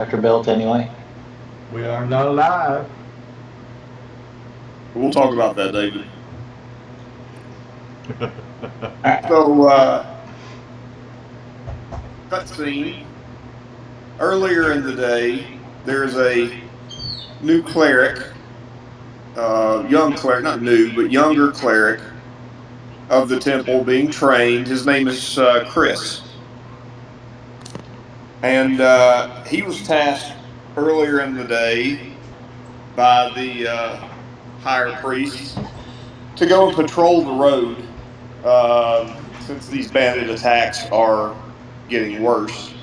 After built anyway. We are not alive. We'll talk about that, David. Alright. So, cutscene. Earlier in the day, there's a new cleric, young cleric, not new, but younger cleric of the temple being trained. His name is Chris. And he was tasked earlier in the day by the higher priests to go and patrol the road since these bandit attacks are getting worse.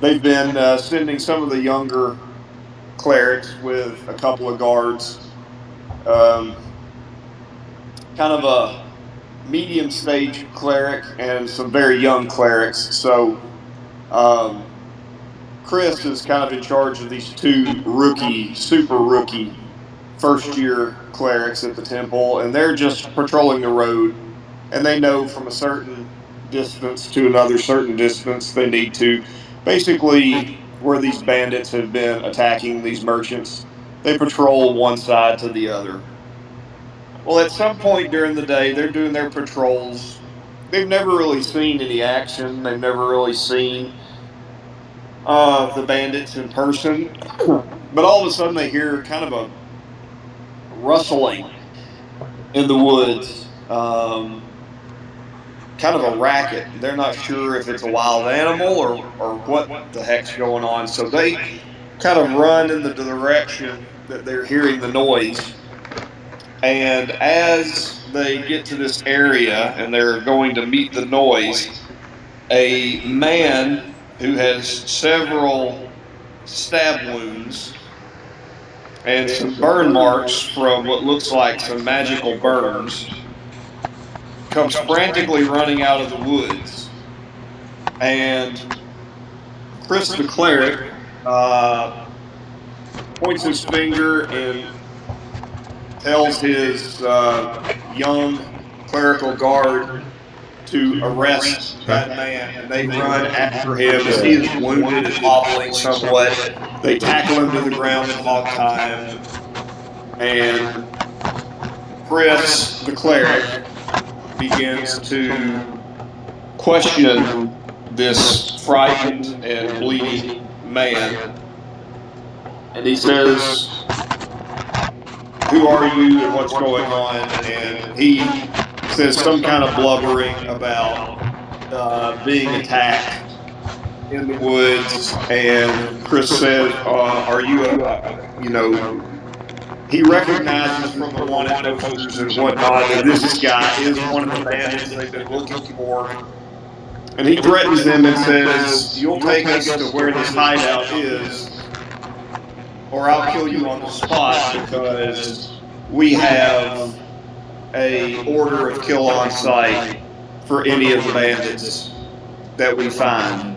They've been sending some of the younger clerics with a couple of guards, um, kind of a medium stage cleric and some very young clerics. So um, Chris is kind of in charge of these two rookie, super rookie first year clerics at the temple, and they're just patrolling the road. And they know from a certain distance to another certain distance they need to basically where these bandits have been attacking these merchants. They patrol one side to the other. Well, at some point during the day, they're doing their patrols. They've never really seen any action. They've never really seen the bandits in person. But all of a sudden, they hear kind of a rustling in the woods, kind of a racket. They're not sure if it's a wild animal or what the heck's going on. So they kind of run in the direction that they're hearing the noise. And as they get to this area and they're going to meet the noise, a man who has several stab wounds and some burn marks from what looks like some magical burns comes frantically running out of the woods. And Chris the cleric points his finger and tells his young clerical guard to arrest that man, and they run after him as he is wounded and hobbling somewhat. They tackle him to the ground in hog time, and Chris, the cleric, begins to question this frightened and bleeding man. And he says, "Who are you and what's going on?" And he says some kind of blubbering about being attacked in the woods. And Chris says, "Are you you know?" He recognizes from the wanted posters and whatnot that this guy is one of the bandits they've been looking for. And he threatens them and says, "You'll take us to where this hideout is, or I'll kill you on the spot because we have a order of kill on sight for any of the bandits that we find.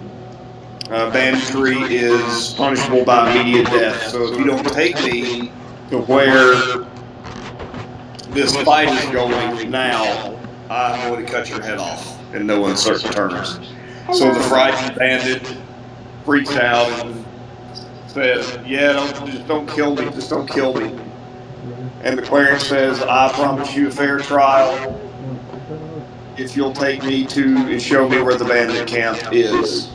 Banditry is punishable by immediate death. So if you don't take me to where this fight is going now, I'm going to cut your head off in no uncertain terms." So the frightened bandit freaks out and says, "Yeah, just don't kill me. Just don't kill me." And the cleric says, "I promise you a fair trial if you'll take me to and show me where the bandit camp is.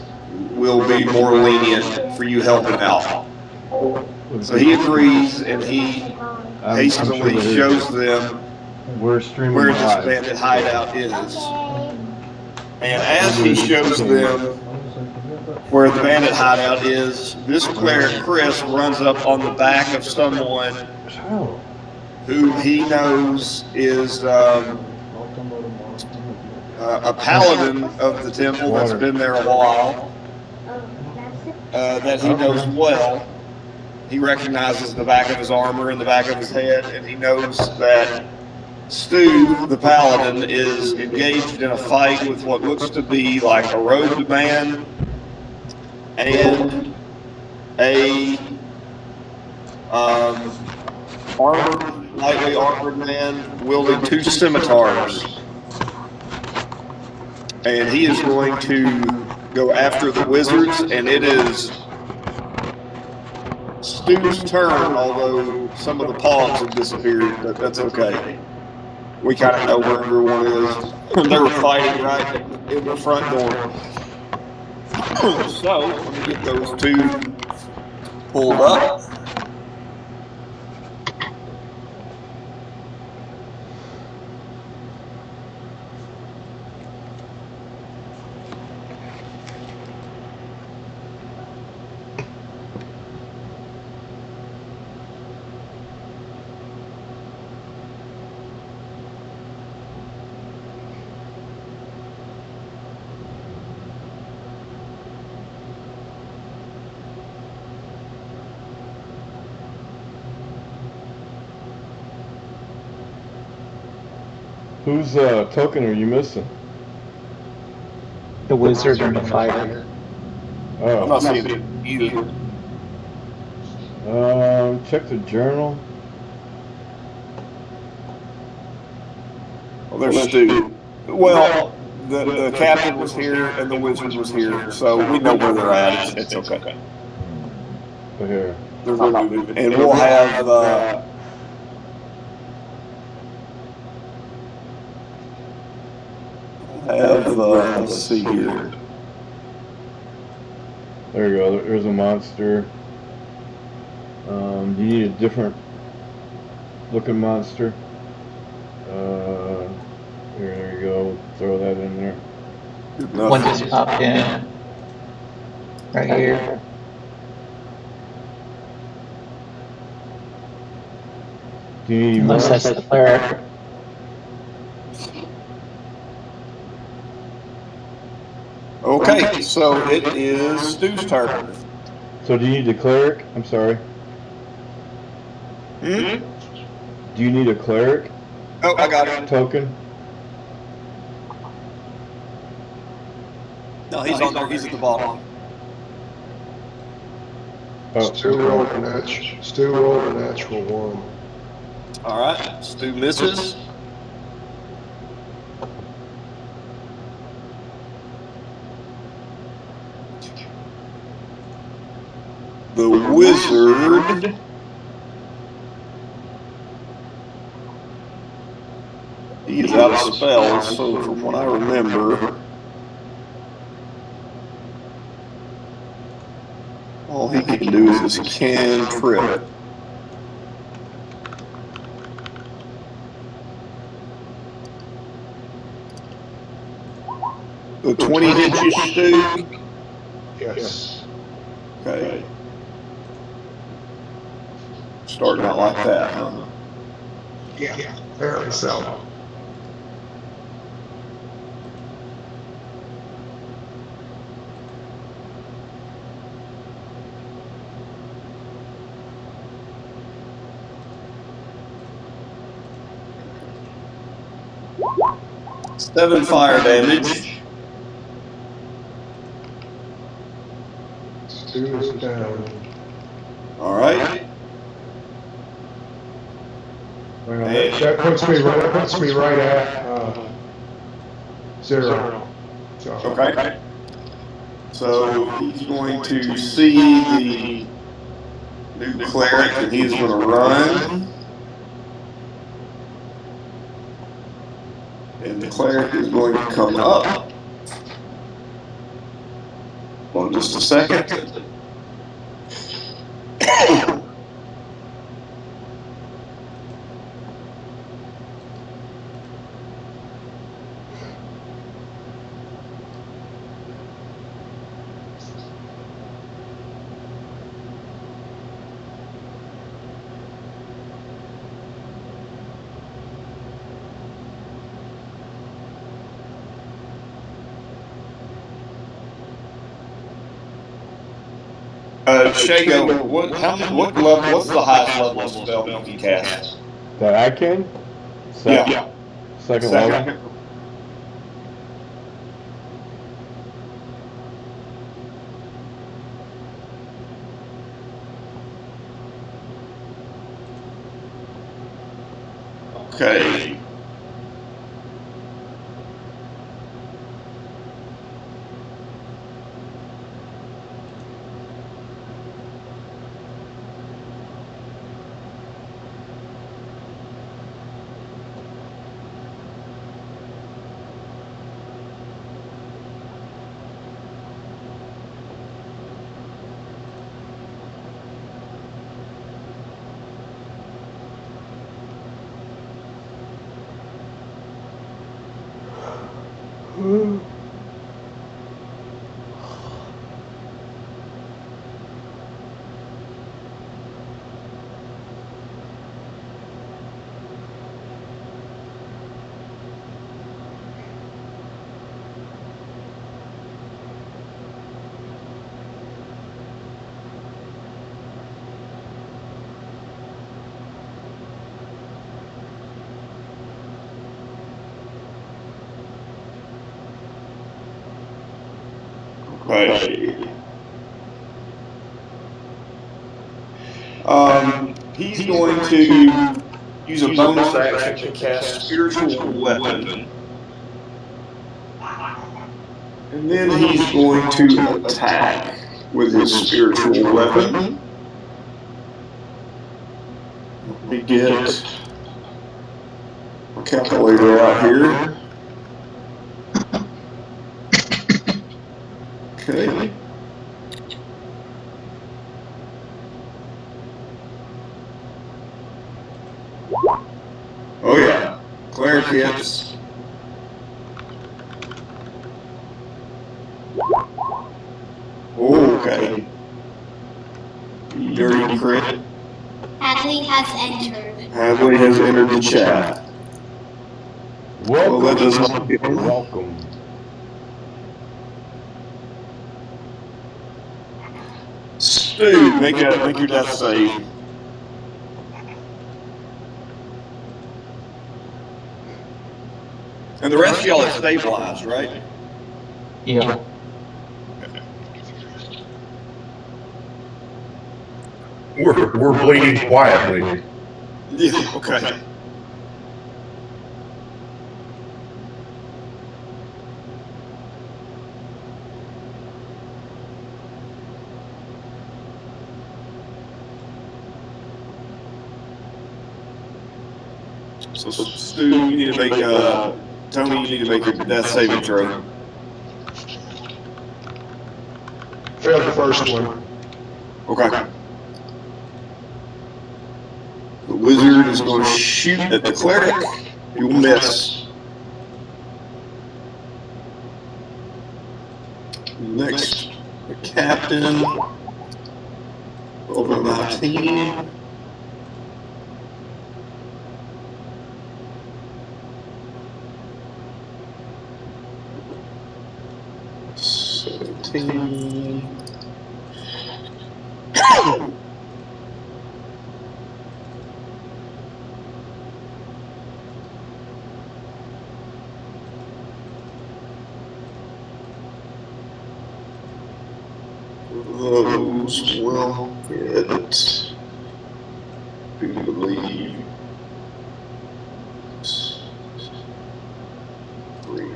We'll be more lenient for you helping out." So he agrees, and he hastily shows them We're streaming where this live. bandit hideout is. And as he shows them where the bandit hideout is, this cleric Chris runs up on the back of someone who he knows is a paladin of the temple that's been there a while, that he knows well. He recognizes the back of his armor and the back of his head, and he knows that Stu, the paladin, is engaged in a fight with what looks to be like a robed man and a lightly armored man wielding two scimitars. And he is going to go after the wizards, and it is Stu's turn, although some of the pawns have disappeared, but that's okay. We kind of know where everyone is. They were fighting right in the front door. So, let me get those two pulled up. Whose token are you missing? The wizard and the fighter. I'm not Oh. seeing either. Check the journal. Well, there's Stu. Well, the captain was here and the wizard was here, so we know where they're at. It's okay. Here. They're moving. And we'll have let's see here. There you go. There's a monster. You need a different looking monster. There you go. Throw that in there. One just popped in. Right here. Do you need Unless more? that's the cleric. Okay, so it is Stu's turn. So do you need the cleric? I'm sorry. Hmm? Do you need a cleric Oh, I got it. token? No, he's on there. He's at the bottom. Oh, Stu rolled a natural one. All right, Stu misses. The wizard he is out of spells, so from what I remember, all he can do is his cantrip. The 20 hits you, Stu? Yes. Okay. Starting out like that, huh? Yeah. Apparently so. Seven fire damage. Stu is down. All right. Well, that puts me right at 0. So, Okay. So he's going to see the new cleric, and he's going to run. And the cleric is going to come up. Hold on just a second. Shago, what level? What's the highest level of spell you can cast? that I can? Yeah. Second level? Okay. Okay. He's going to use a bonus action to cast Spiritual Weapon. And then he's going to attack with his Spiritual Weapon. Let me get my calculator out here. Okay. Oh yeah, cleric hits. Okay. Dirty crit. Hadley has entered. Hadley has entered the chat. Well, that does not get him. Welcome. Stu, make your death save. And the rest of y'all are stabilized, right? Yeah. We're bleeding quietly. Yeah, okay. So Stu, you need to make Tony, you need to make your death saving throw. Failed the first one. Okay. The wizard is going to shoot at the cleric. He will miss. Next, the captain. Over 19. Those will hit. Do you believe? 3.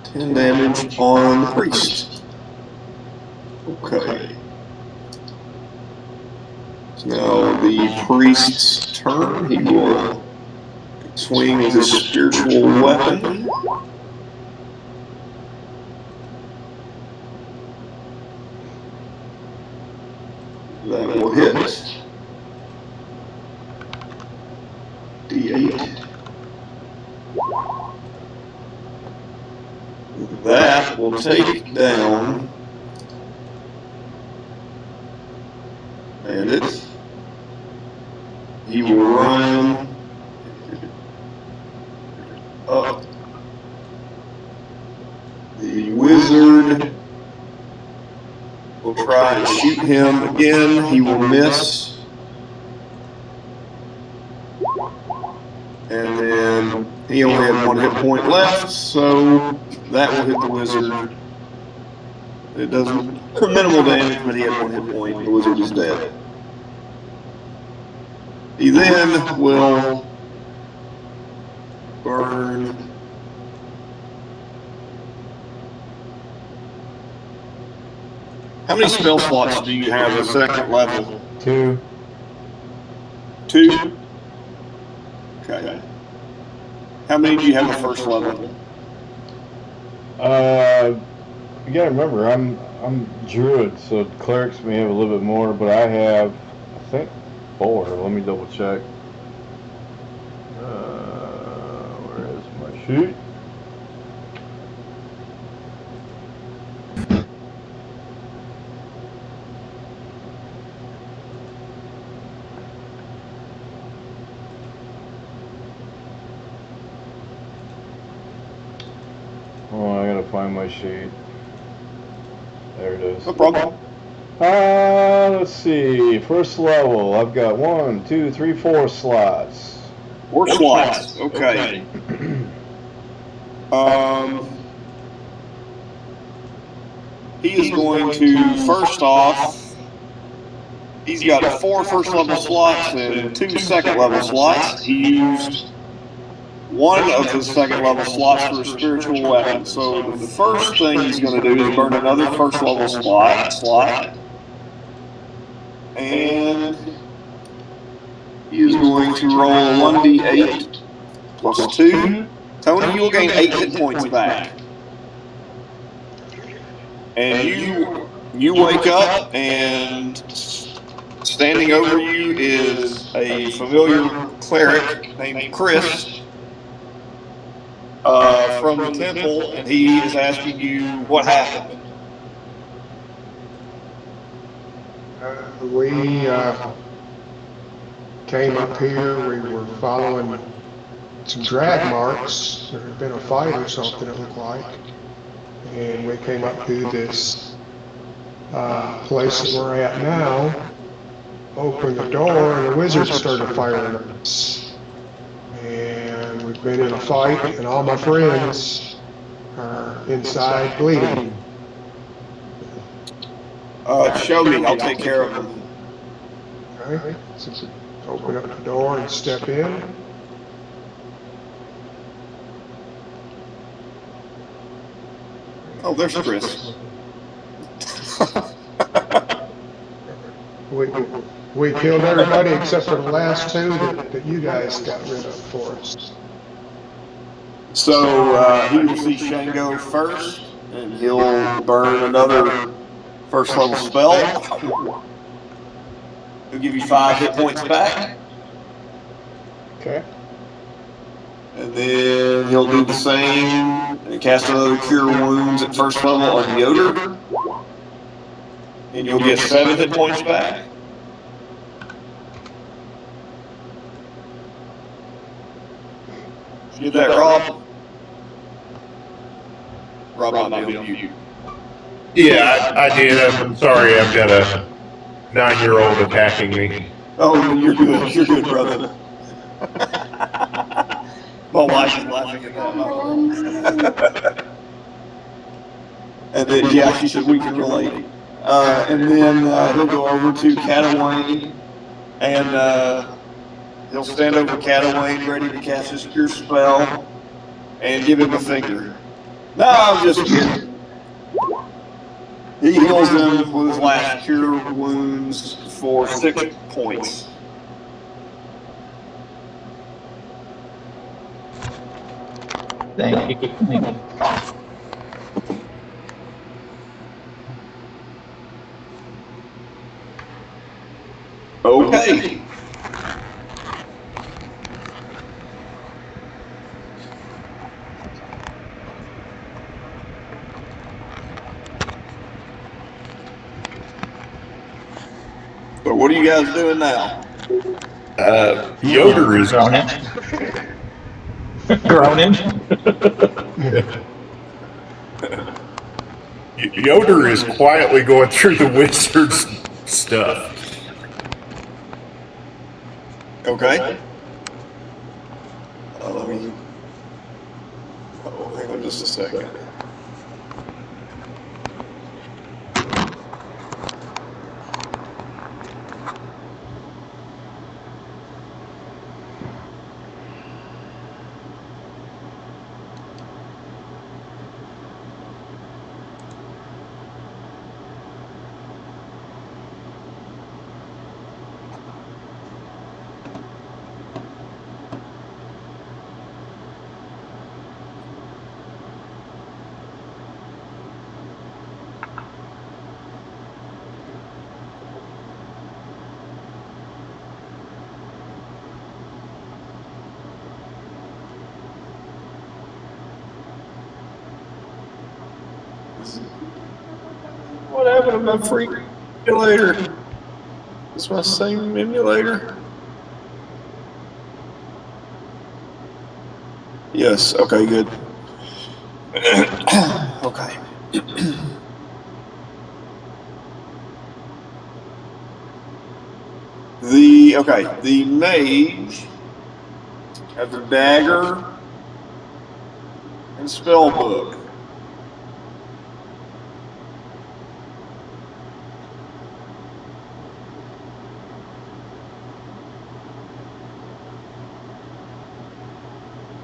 Ten damage on the priest. Okay. So now the priest's turn. He will swing with his spiritual weapon. That will hit. D8. That will take down Bandit. He will run up. The wizard will try and shoot him again. He will miss. And then he only had 1 hit point left, so that will hit the wizard. It doesn't minimal damage, but he had 1 hit point. The wizard is dead. He then will burn. How many spell slots do you have at second level? 2. 2? Okay. How many do you have at first level? You gotta remember, I'm druid, so clerics may have a little bit more, but I have, I think, 4. Let me double check. Where is my sheet? Oh, I gotta find my sheet. There it is. No problem. Let's see. First level, I've got 1, 2, 3, 4 slots. 4 slots. Okay. He is going to, first off, he's got 4 first level slots and 2 second level slots. He used one of his second level slots for a spiritual weapon. So the first thing he's going to do is burn another first level slot. And he is going to roll a 1d8 plus 2. Tony, you will gain 8 hit points back. And you wake up, and standing over you is a familiar cleric named Chris from the temple, and he is asking you what happened. We came up here. We were following some drag marks. There had been a fight or something, it looked like. And we came up to this place that we're at now, opened the door, and the wizard started firing at us. And we've been in a fight, and all my friends are inside bleeding. Show me, I'll take care of them. Okay, so open up the door and step in. Oh, there's Chris. We killed everybody except for the last 2 that you guys got rid of for us. So he will see Shango first, and he'll burn another first level spell. He'll give you 5 hit points back. Okay. And then he'll do the same and cast another Cure Wounds at first level on Yoder. And you'll get 7 hit points back. Did you get that, Rob? Rob might be on mute. Yeah, I did. I'm sorry. I've got a 9-year-old attacking me. Oh, you're good. You're good, brother. My wife is laughing at that. And then, yeah, she said we can relate. And then he'll go over to Catawayne, and he'll stand over Catawayne, ready to cast his Cure spell, and give him a finger. No, I'm just kidding. He heals him with his last Cure Wounds for 6 points. Thank you. Okay. So what are you guys doing now? Yoder is Groaning. Groaning. Yoder is quietly going through the wizard's stuff. Okay. Let me. Oh, hang on just a second. What happened to my freak emulator? It's my same emulator. Yes, okay, good. Okay. The mage have the dagger and spell book.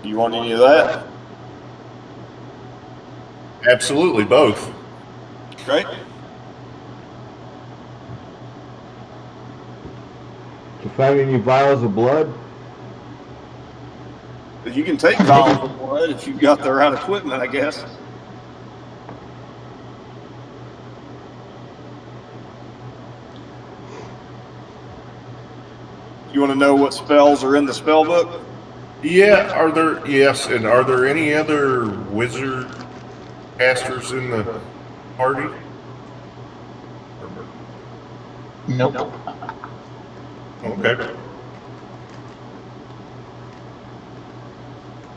You want any of that? Absolutely, both. Okay. You find any vials of blood? You can take vials of blood if you've got the right equipment, I guess. You want to know what spells are in the spell book? Yeah, and are there any other wizard casters in the party? Nope. Okay.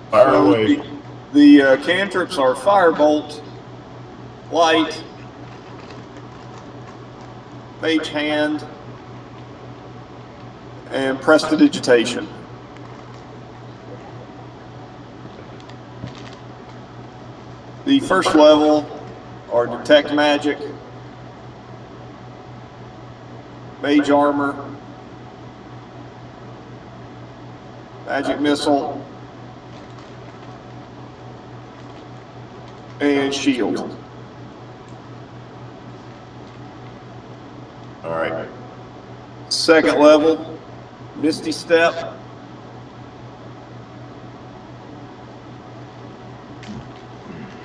Fire away. The cantrips are firebolt, light, mage hand, and prestidigitation. The first level are detect magic, mage armor, magic missile, and shield. All right. Second level, misty step,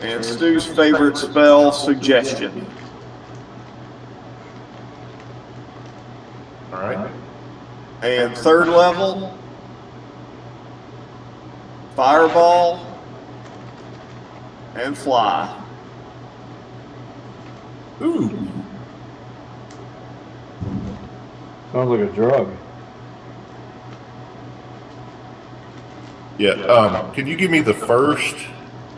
and Stu's favorite spell, suggestion. All right. And third level, fireball, and fly. Ooh. Sounds like a drug. Yeah. Can you give me the first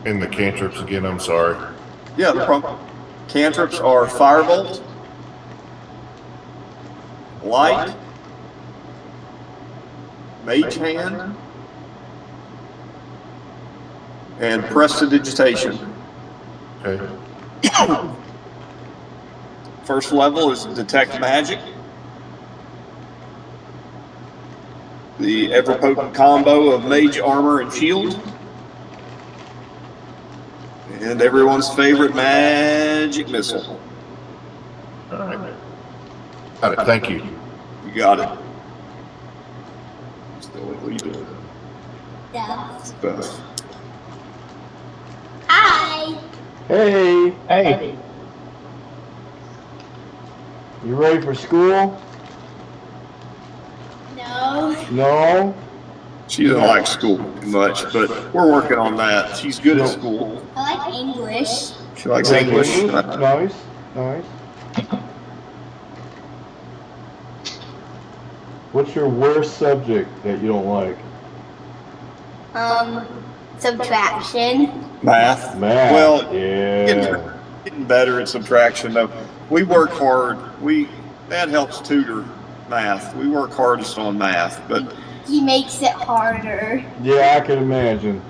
and the cantrips again? I'm sorry. Yeah, no problem. Cantrips are firebolt, light, mage hand, and prestidigitation. Okay. First level is detect magic. The ever-potent combo of mage armor and shield. And everyone's favorite magic missile. All right. Got it. Thank you. You got it. Still, what are you doing? Yeah. Stuff. Hi. Hey, Hey, you ready for school? No. No? She doesn't like school much, but we're working on that. She's good at school. I like English. She likes English. Nice, nice. What's your worst subject that you don't like? Subtraction. Math. Math. Well, Yeah. getting better at subtraction though. We work hard. That helps tutor math. We work hardest on math, but He makes it harder. Yeah, I can imagine.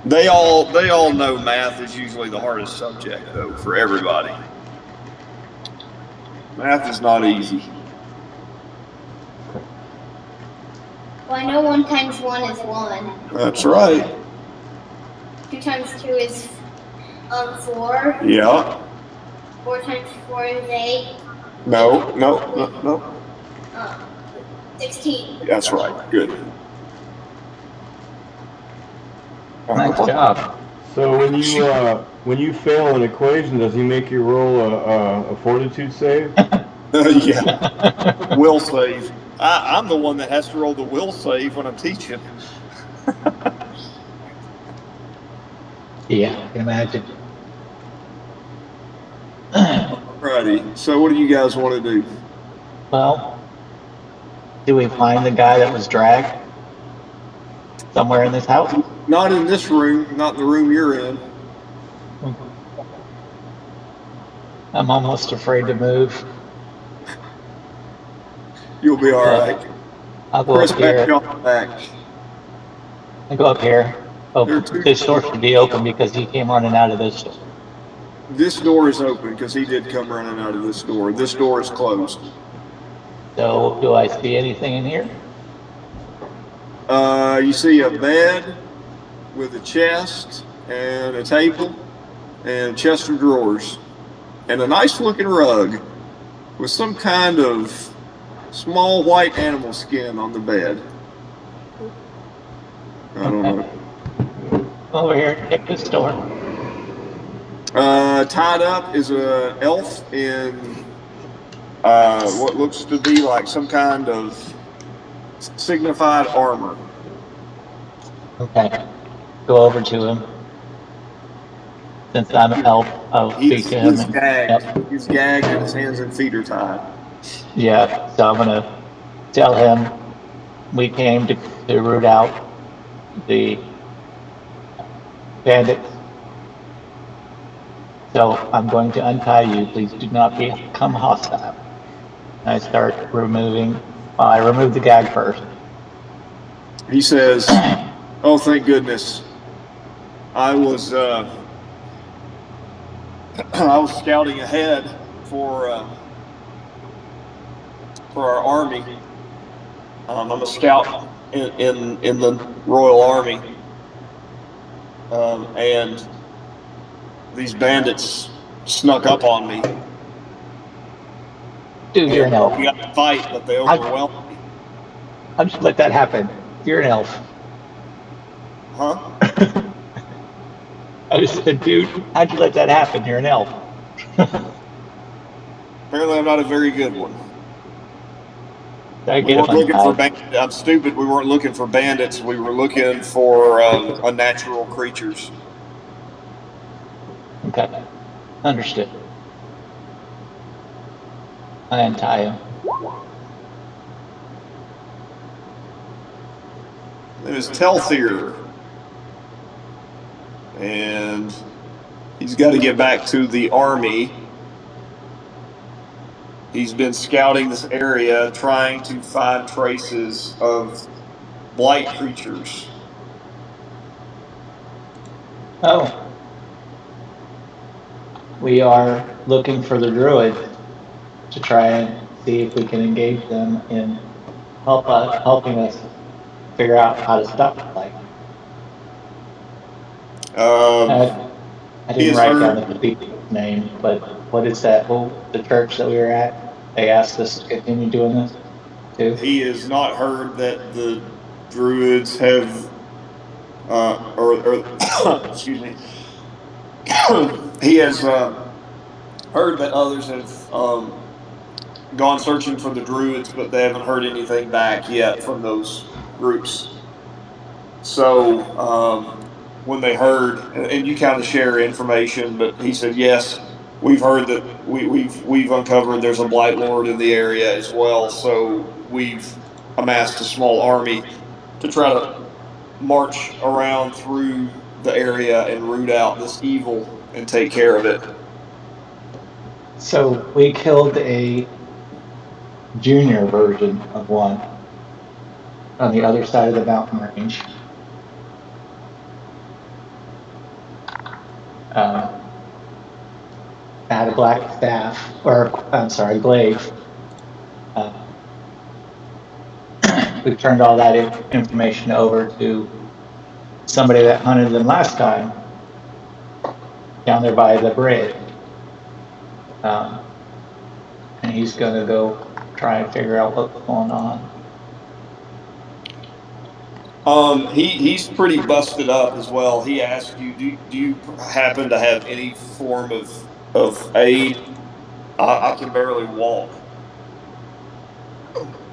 they all know math is usually the hardest subject though for everybody. Math is not easy. Well, I know 1 times 1 is 1. That's right. 2 times 2 is 4. Yeah. 4 times 4 is 8. No. 16. That's right. Good. nice job. So when you fail an equation, does he make you roll a fortitude save? Yeah. Will save. I'm the one that has to roll the will save when I'm teaching. Yeah, I can imagine. Alrighty. So what do you guys want to do? Well, do we find the guy that was dragged somewhere in this house? Not in this room. Not in the room you're in. I'm almost afraid to move. You'll be all right. I'll go Chris, up here. back you on back. I go up here. Oh, There are two- this door should be open because he came running out of this door. This door is open because he did come running out of this door. This door is closed. So, do I see anything in here? You see a bed with a chest and a table and a chest of drawers and a nice looking rug with some kind of small white animal skin on the bed. I don't know. Over here, check this door. Tied up is a elf in what looks to be like some kind of signified armor. Okay. Go over to him. Since I'm an elf, I'll speak to him. He's gagged. Yep. He's gagged and his hands and feet are tied. Yeah, so I'm gonna tell him we came to root out the bandits. So I'm going to untie you. Please do not become hostile. And I start removing. Well, I remove the gag first. He says, "Oh, thank goodness! I was scouting ahead for our army. I'm a scout in the Royal Army, and these bandits snuck up on me. Dude, you're an elf. We got to fight, but they overwhelmed me. How'd you let that happen? You're an elf. Huh? I just said, dude, how'd you let that happen? You're an elf. Apparently, I'm not a very good one. I We get weren't looking for untied. bandits. I'm stupid. We weren't looking for bandits. We were looking for unnatural creatures." Okay. Understood. I untie him. It is Telthir. And he's got to get back to the army. He's been scouting this area, trying to find traces of blight creatures. Oh. We are looking for the druids to try and see if we can engage them in helping us figure out how to stop the blight. I He didn't has write heard- down the cathedral's name, but what is that? Well, the church that we were at, they asked us to continue doing this too. He has not heard that the druids have, excuse me. He has heard that others have gone searching for the druids, but they haven't heard anything back yet from those groups. So when they heard, and you kind of share information, but he said, yes, we've heard that we've uncovered there's a blight lord in the area as well. So we've amassed a small army to try to march around through the area and root out this evil and take care of it. So we killed a junior version of one on the other side of the mountain range. Had a black staff, or I'm sorry, glaive. We turned all that information over to somebody that hunted them last time down there by the bridge. And he's gonna go try and figure out what's going on. He's pretty busted up as well. He asked you, do you happen to have any form of aid? I can barely walk.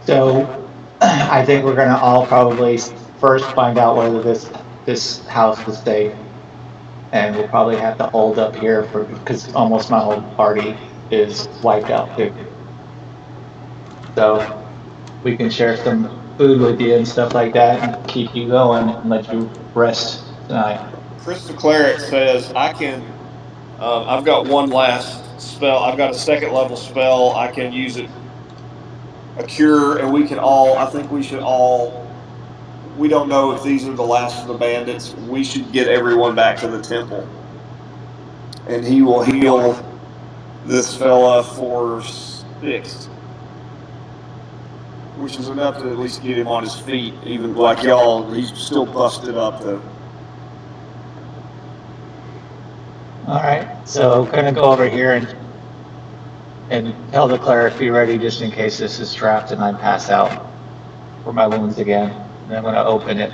So I think we're gonna all probably first find out whether this house is safe, and we'll probably have to hold up here because almost my whole party is wiped out too. So we can share some food with you and stuff like that, and keep you going and let you rest tonight. Chris the Cleric says, I can, I've got one last spell. I've got a second level spell. I can use it, a cure, and we can all, I think we should all we don't know if these are the last of the bandits. We should get everyone back to the temple. And he will heal this fella for 6. Which is enough to at least get him on his feet. Even like y'all, he's still busted up though. All right, so gonna go over here and tell the cleric be ready just in case this is trapped and I pass out for my wounds again. And I'm gonna open it.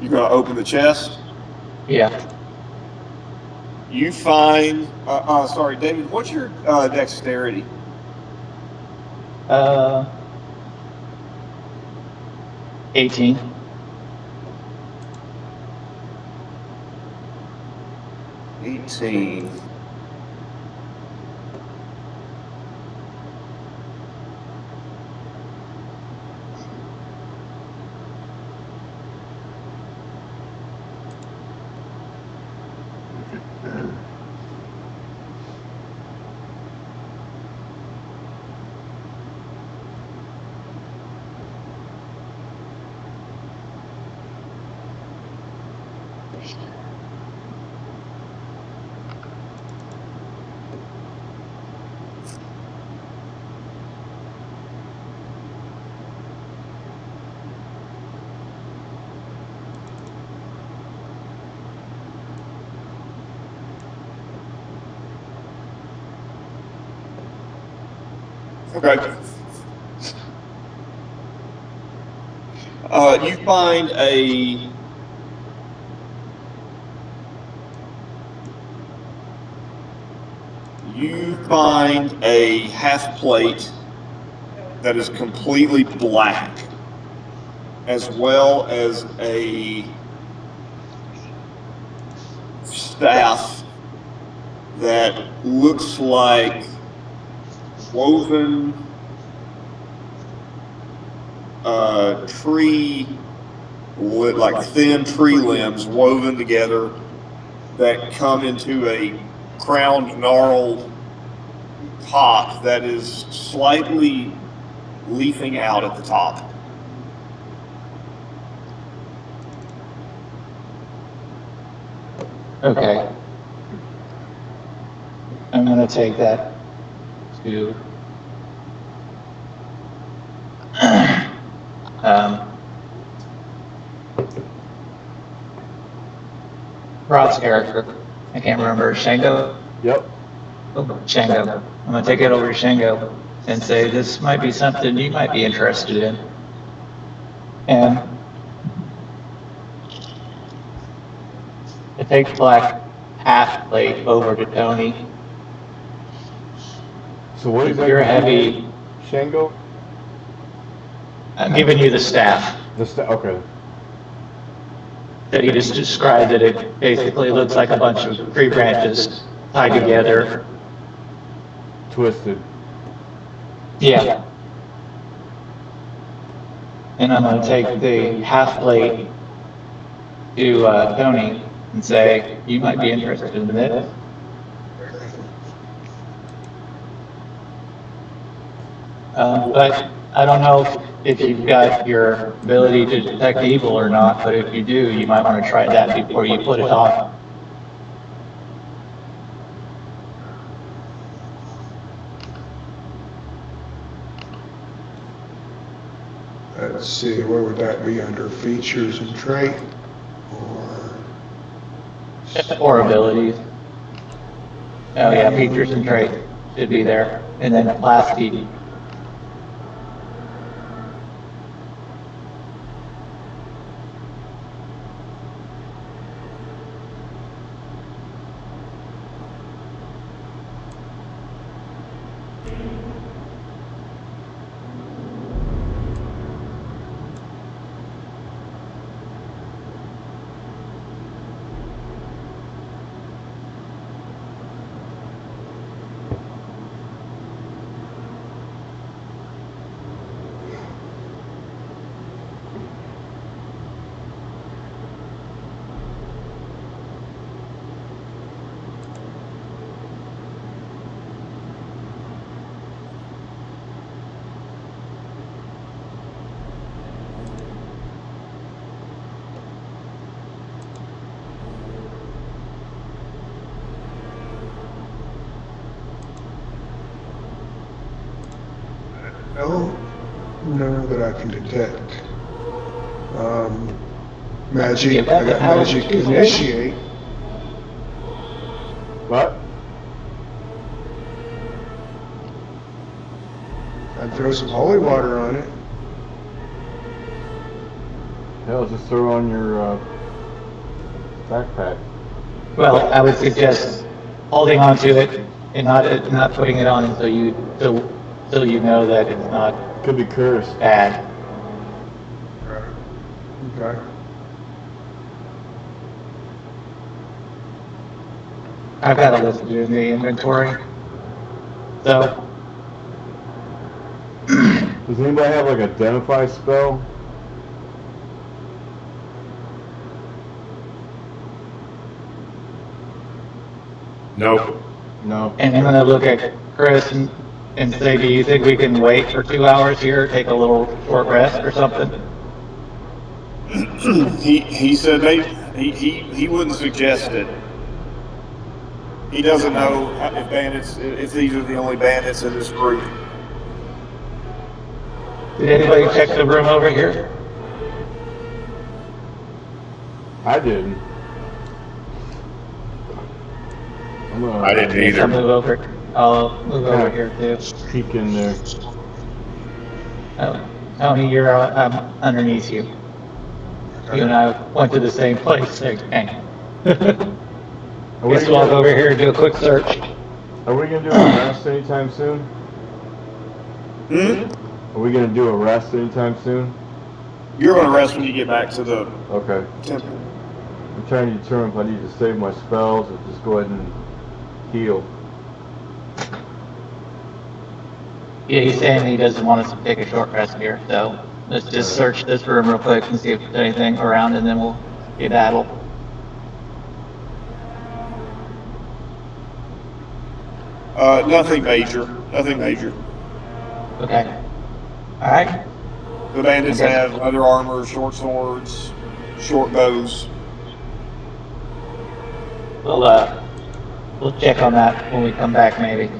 You're gonna open the chest. Yeah. You find. Sorry, David. What's your dexterity? 18. Okay. You find a. You find a half plate that is completely black, as well as a staff that looks like woven tree, like thin tree limbs woven together that come into a crowned gnarled top that is slightly leafing out at the top. Okay. I'm gonna take that to Rod's character. I can't remember. Shango? Yep. Shango. I'm gonna take it over to Shango and say, this might be something you might be interested in. And I take the black half plate over to Tony. So what If you're exactly? heavy, Shango? I'm giving you the staff. Okay. That he just described, that it basically looks like a bunch of tree branches tied together. Twisted. Yeah. And I'm gonna take the half plate to Tony and say, you might be interested in this. But I don't know if you've got your ability to detect evil or not, but if you do, you might want to try that before you put it on. Let's see, where would that be under features and trait? Or abilities. Oh yeah, features and traits should be there. And then class D. No, none that I can detect. Magic, Give that I the got power magic to choose, initiate. What? I'd throw some holy water on it. Hell, just throw on your backpack. Well, I would suggest holding on to it and not putting it on until you know that it's not Could be cursed. bad. Okay. I've got a list to do in the inventory. So, Does anybody have like identify spell? Nope. No. and I'm gonna look at Chris and say, do you think we can wait for 2 hours here, take a little short rest or something? He said he wouldn't suggest it. He doesn't know if these are the only bandits in this group. Did anybody check the room over here? I didn't. I didn't either. I'll move over. I'll move over here too. Peek in there. Oh, Tony, you're underneath you. You and I went to the same place. Dang. Let's walk over here and do a quick search. Are we gonna do a rest anytime soon? Are we gonna do a rest anytime soon? You're going to rest when you get back to the Okay. temple. I'm trying to determine if I need to save my spells or just go ahead and heal. Yeah, he's saying he doesn't want us to take a short rest here, so let's just search this room real quick and see if there's anything around, and then we'll skedaddle. Nothing major. Nothing major. Okay. All right. The bandits Okay. have leather armor, short swords, short bows. We'll check on that when we come back, maybe.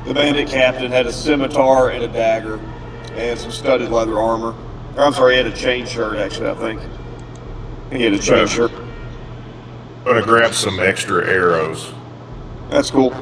The bandit captain had a scimitar and a dagger and some studded leather armor. Or, I'm sorry, he had a chain shirt, actually, I think. He had a chain shirt. Gonna grab some extra arrows. That's cool.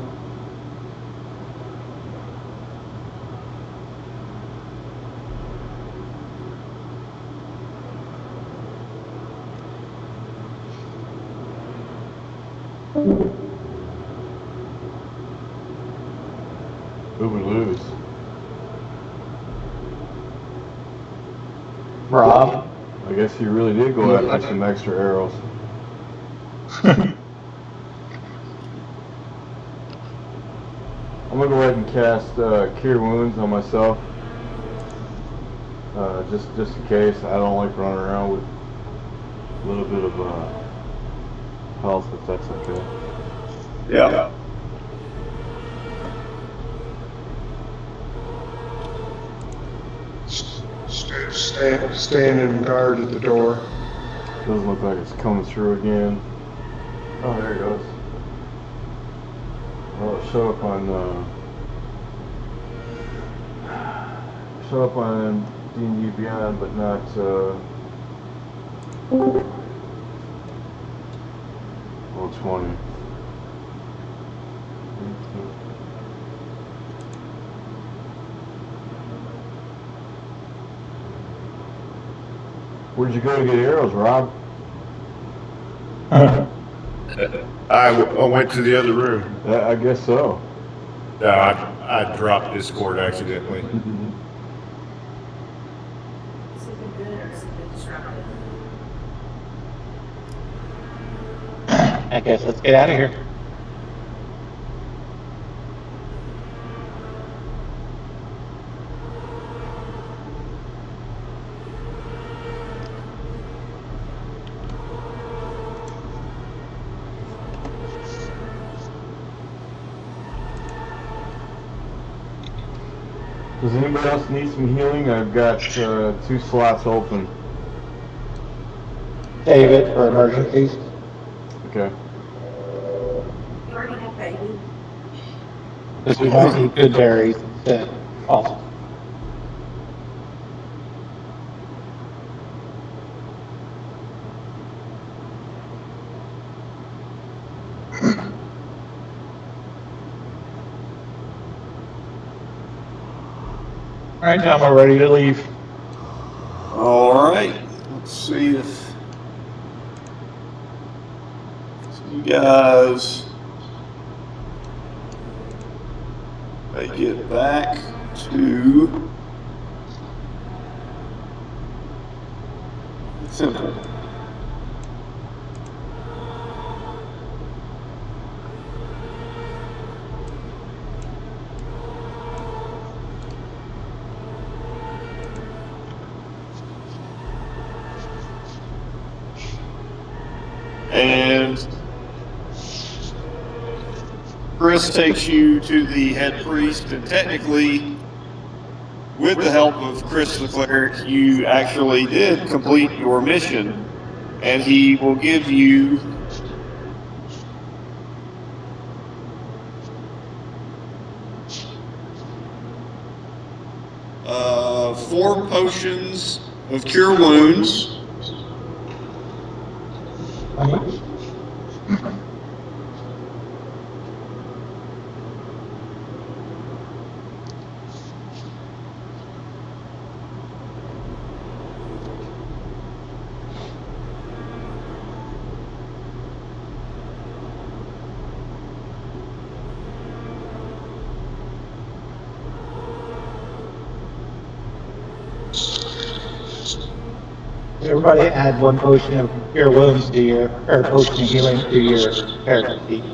Who would lose? Rob? I guess you really did go after some extra arrows. I'm gonna go ahead and cast Cure Wounds on myself, just in case. I don't like running around with a little bit of health, if that's okay. Yeah. Stand in guard at the door. Doesn't look like it's coming through again. Oh, there it goes. Well, it showed up on D&D Beyond, but not Roll 20. Where'd you go to get arrows, Rob? I went to the other room. I guess so. No, I dropped Discord accidentally. Something good or something disruptive? I guess let's get out of here. Does anybody else need some healing? I've got 2 slots open. Save it for emergencies. Okay. You already have baby. Because we might need good berries instead. Awesome. All right, Tom, we're ready to leave. All right. Let's see if you guys make it back to Simple. And Chris takes you to the head priest, and technically, with the help of Chris the cleric, you actually did complete your mission, and he will give you uh, 4 potions of cure wounds. Everybody add 1 potion of cure wounds to your, or potion of healing to your character sheet.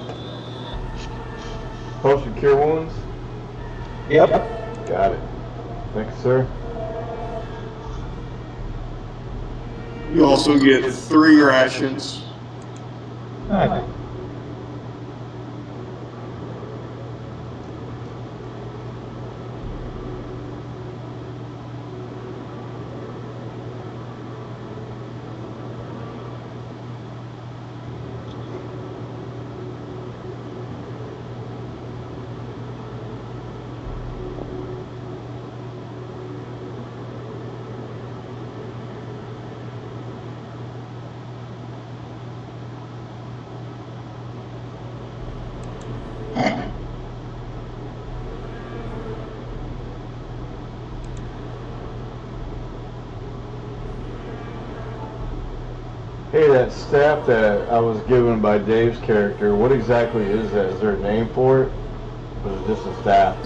Potion cure wounds? Yep. Got it. Thanks, sir. You also get 3 rations. All right. Hey, that staff that I was given by Dave's character, what exactly is that? Is there a name for it? Or is it just a staff?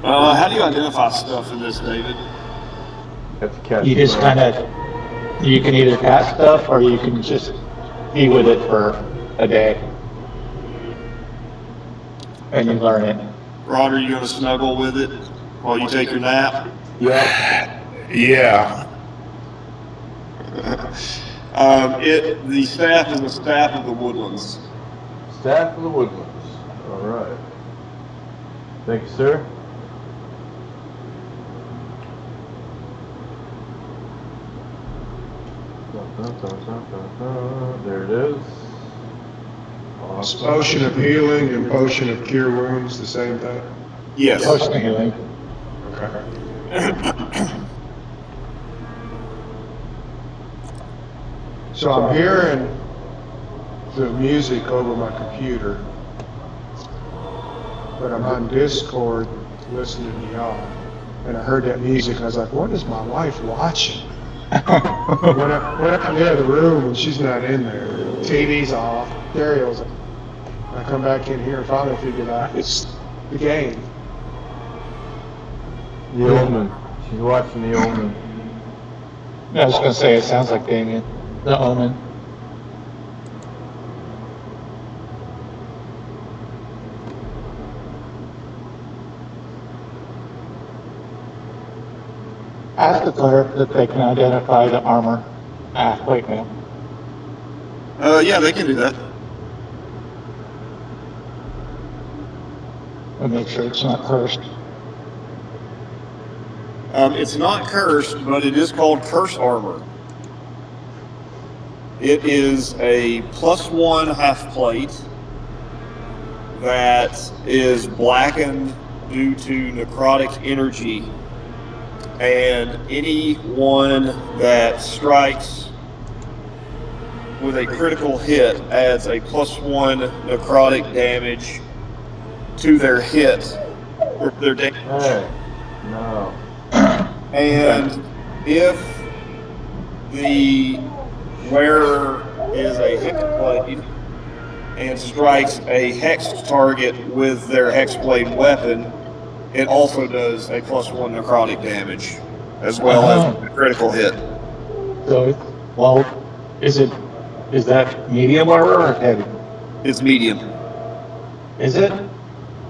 How do you identify stuff in this, David? Have to catch You just it. kind of, you can either cast stuff or you can just be with it for a day. And you learn it. Rod, are you going to snuggle with it while you take your nap? Yeah. The staff is the staff of the woodlands. Staff of the Woodlands. Alright. Thank you, sir. There it is. Awesome. Potion of healing and potion of cure wounds, the same thing? Yes. Potion of healing. Okay. So I'm hearing the music over my computer, but I'm on Discord listening to y'all. And I heard that music, and I was like, what is my wife watching? When I come into the room and she's not in there, TV's off, stereo's off. I come back in here and finally figured out it's the game. The Omen. She's watching The Omen. I was going to say, it sounds like Damien. The Omen. Ask the cleric if they can identify the armor. Wait a minute. Yeah, they can do that. And make sure it's not cursed. It's not cursed, but it is called curse armor. It is a +1 half plate that is blackened due to necrotic energy, and anyone that strikes with a critical hit adds a +1 necrotic damage to their hit, or their damage. Hey, no. And if the wearer is a hexblade and strikes a hexed target with their hexblade weapon, it also does a +1 necrotic damage, as well as a critical hit. So, well, is that medium armor or heavy? It's medium. Is it?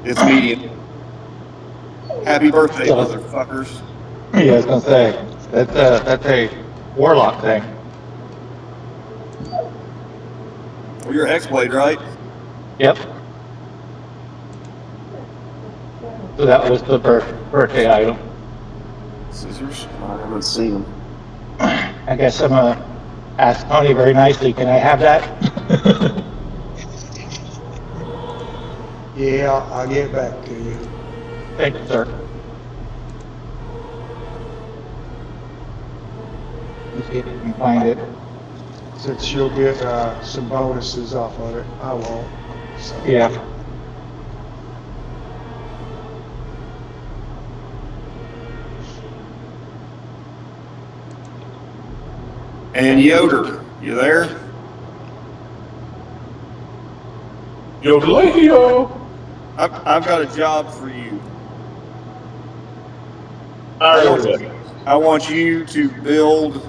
It's medium. Happy birthday, So- motherfuckers. Yeah, I was gonna say that's a warlock thing. Well, you're a hexblade, right? Yep. So that was the birthday item. Scissors? I haven't seen them. I guess I'm gonna ask Tony very nicely. Can I have that? Yeah, I'll get back to you. Thank you, sir. Let's see if we can find it. Since you'll get some bonuses off of it, I won't. So. Yeah. And Yoder, you there? Yodelio! I've got a job for you. Alright. I want you to build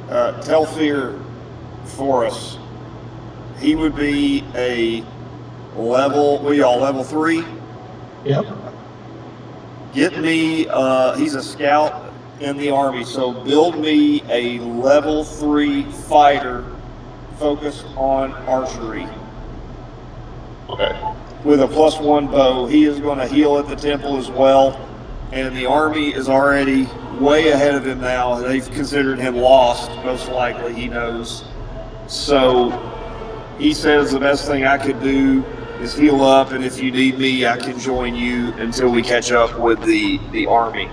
Telfir for us. He would be a level, level 3? Yep. Get me, he's a scout in the army, so build me a level 3 fighter focused on archery. Okay. With a +1 bow. He is going to heal at the temple as well, and the army is already way ahead of him now. They've considered him lost, most likely, he knows. So he says the best thing I could do is heal up, and if you need me, I can join you until we catch up with the army.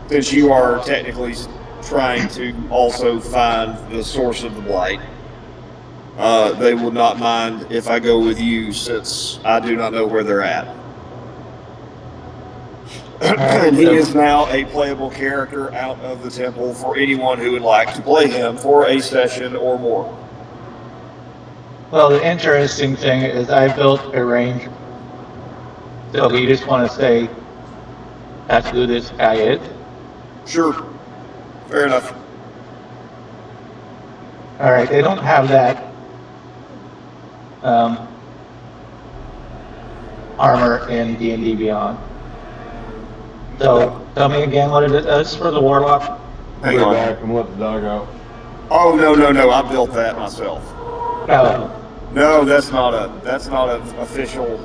Since you are technically trying to also find the source of the blight, they will not mind if I go with you, since I do not know where they're at. And he is now a playable character out of the temple for anyone who would like to play him for a session or more. Well, the interesting thing is I built a ranger. So you just want to say that's who this guy is? Sure. Fair enough. All right, they don't have that armor in D&D Beyond. So tell me again what it is for the warlock. Hang Go on. back and let the dog out. Oh, no, I built that myself. Oh, No, that's not an official.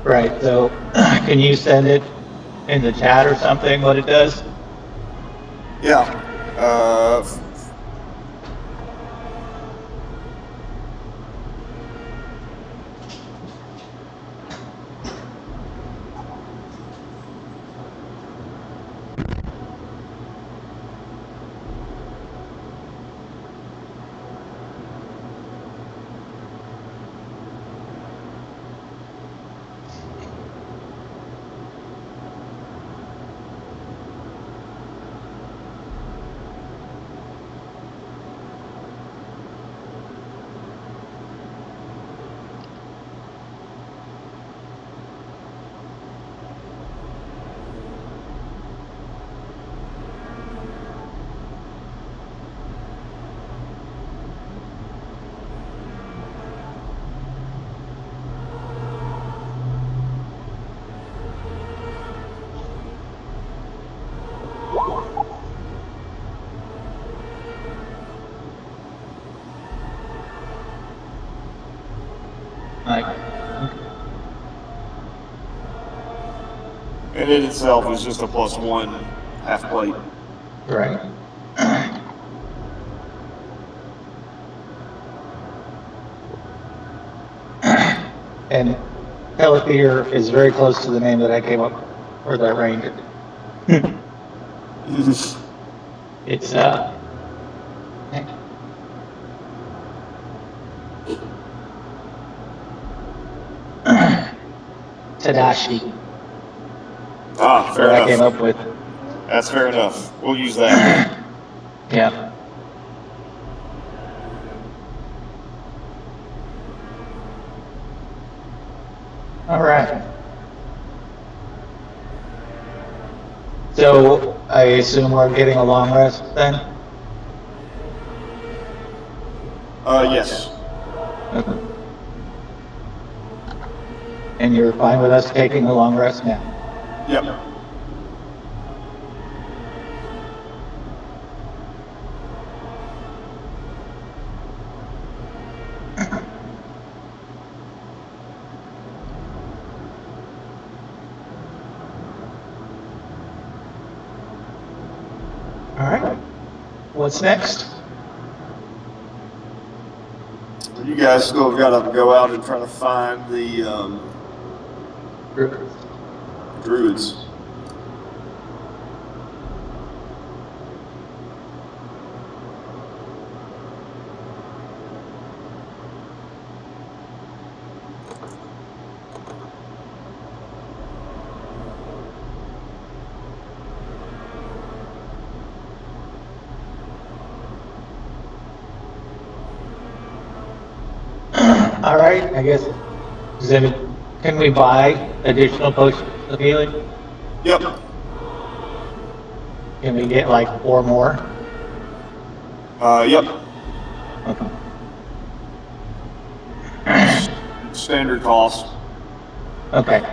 right. So can you send it in the chat or something? What it does? Yeah. Like, And it itself is just a +1 half plate. right. And Pellethier is very close to the name that I came up for that ranger. It's Tadashi. Ah, fair What enough. I came up with. That's fair enough. We'll use that. Yeah. All right. So I assume we're getting a long rest then? Yes. Okay. And you're fine with us taking a long rest now? Yep. All right. What's next? You guys still got to go out and try to find the druids. All right, I guess. Can we buy additional potions of healing? Yep. Can we get like 4 more? Yep. Okay. Standard cost. Okay.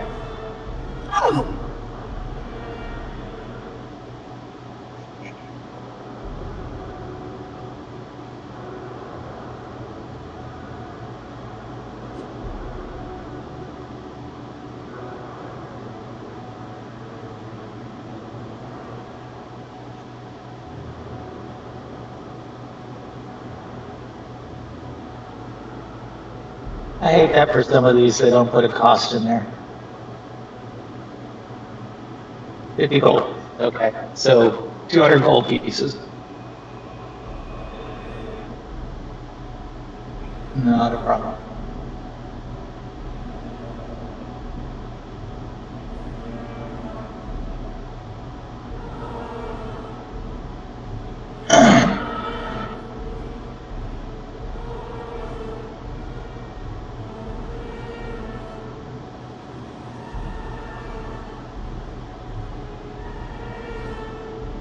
I hate that for some of these, they don't put a cost in there. 50 gold. Okay, so 200 gold pieces. Not a problem.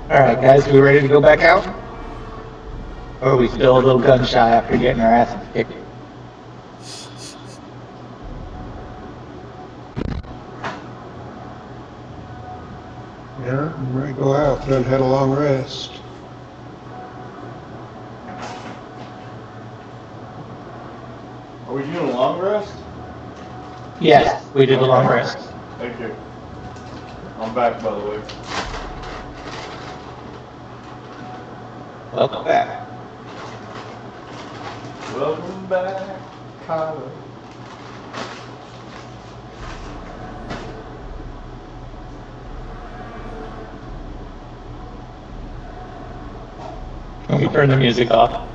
All right, guys, we ready to go back out? Or are we still a little gun shy after getting our asses kicked? Yeah, I'm ready to go out. Done had a long rest. Are we doing a long rest? Yes, we did a long rest. Thank you. I'm back, by the way. Welcome back. Welcome back, Kyler. Can we turn the music off?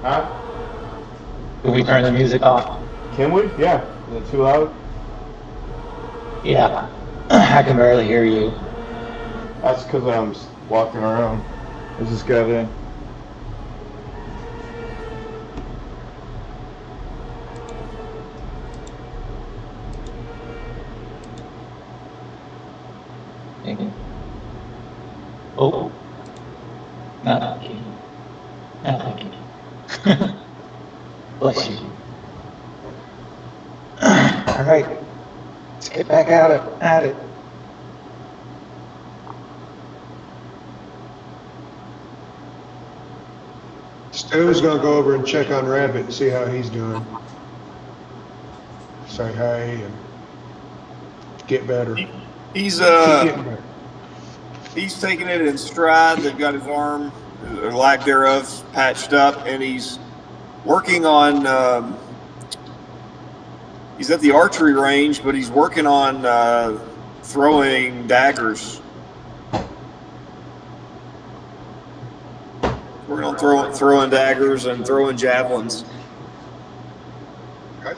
Huh? Can we turn the music off? Can we? Yeah. Is it too loud? Yeah, I can barely hear you. That's because I'm walking around. I just got in. Thank you. Oh. No, thank you. No, thank you. Bless you. All right, let's get back at it. Stu's gonna go over and check on Rabbit and see how he's doing. Say hey and get better. Keep He's getting better. he's taking it in stride. They've got his arm, or lack thereof, patched up, and he's working on He's at the archery range, but he's working on throwing daggers. Working on throwing daggers and throwing javelins. Okay.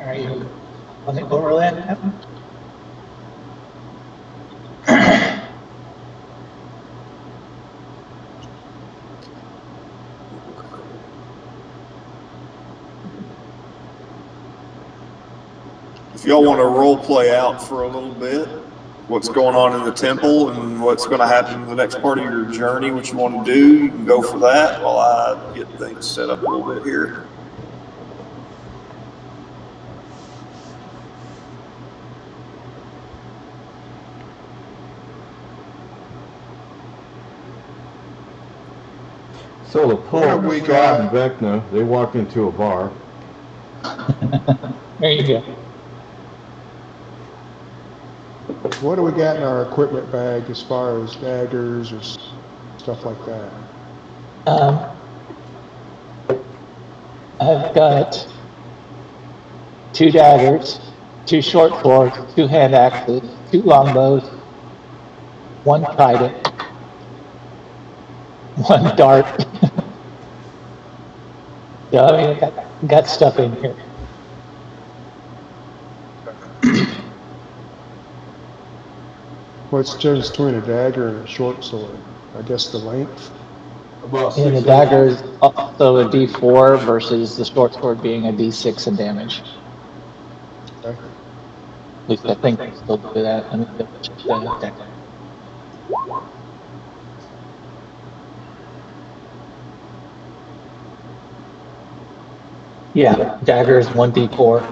Are you on the overland? If y'all want to role play out for a little bit, what's going on in the temple and what's going to happen in the next part of your journey, what you want to do, you can go for that while I get things set up a little bit here. So the What have we Pope, got? and Vecna, they walked into a bar. There you go. What do we got in our equipment bag as far as daggers or stuff like that? I've got 2 daggers, 2 short swords, 2 hand axes, 2 longbows, 1 trident, 1 dart. So I mean, I got stuff in here. What's the difference between a dagger and a short sword? I guess the length. And the dagger is also a D4 versus the short sword being a D6 in damage. Okay. At least I think they still do that. Let me double check that. Yeah, dagger is 1d4,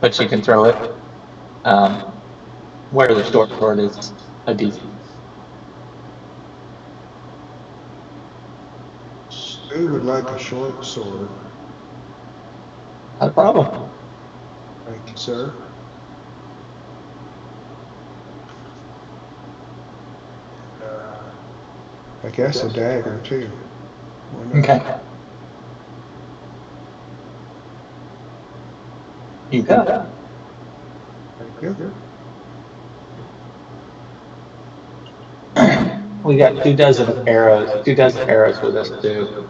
but you can throw it. Where the short sword is a d6. Stu would like a short sword. Not a problem. Thank you, sir. I guess a dagger too. Why not? Okay. You got it. Thank you. We got 2 dozen arrows, 2 dozen arrows with us too.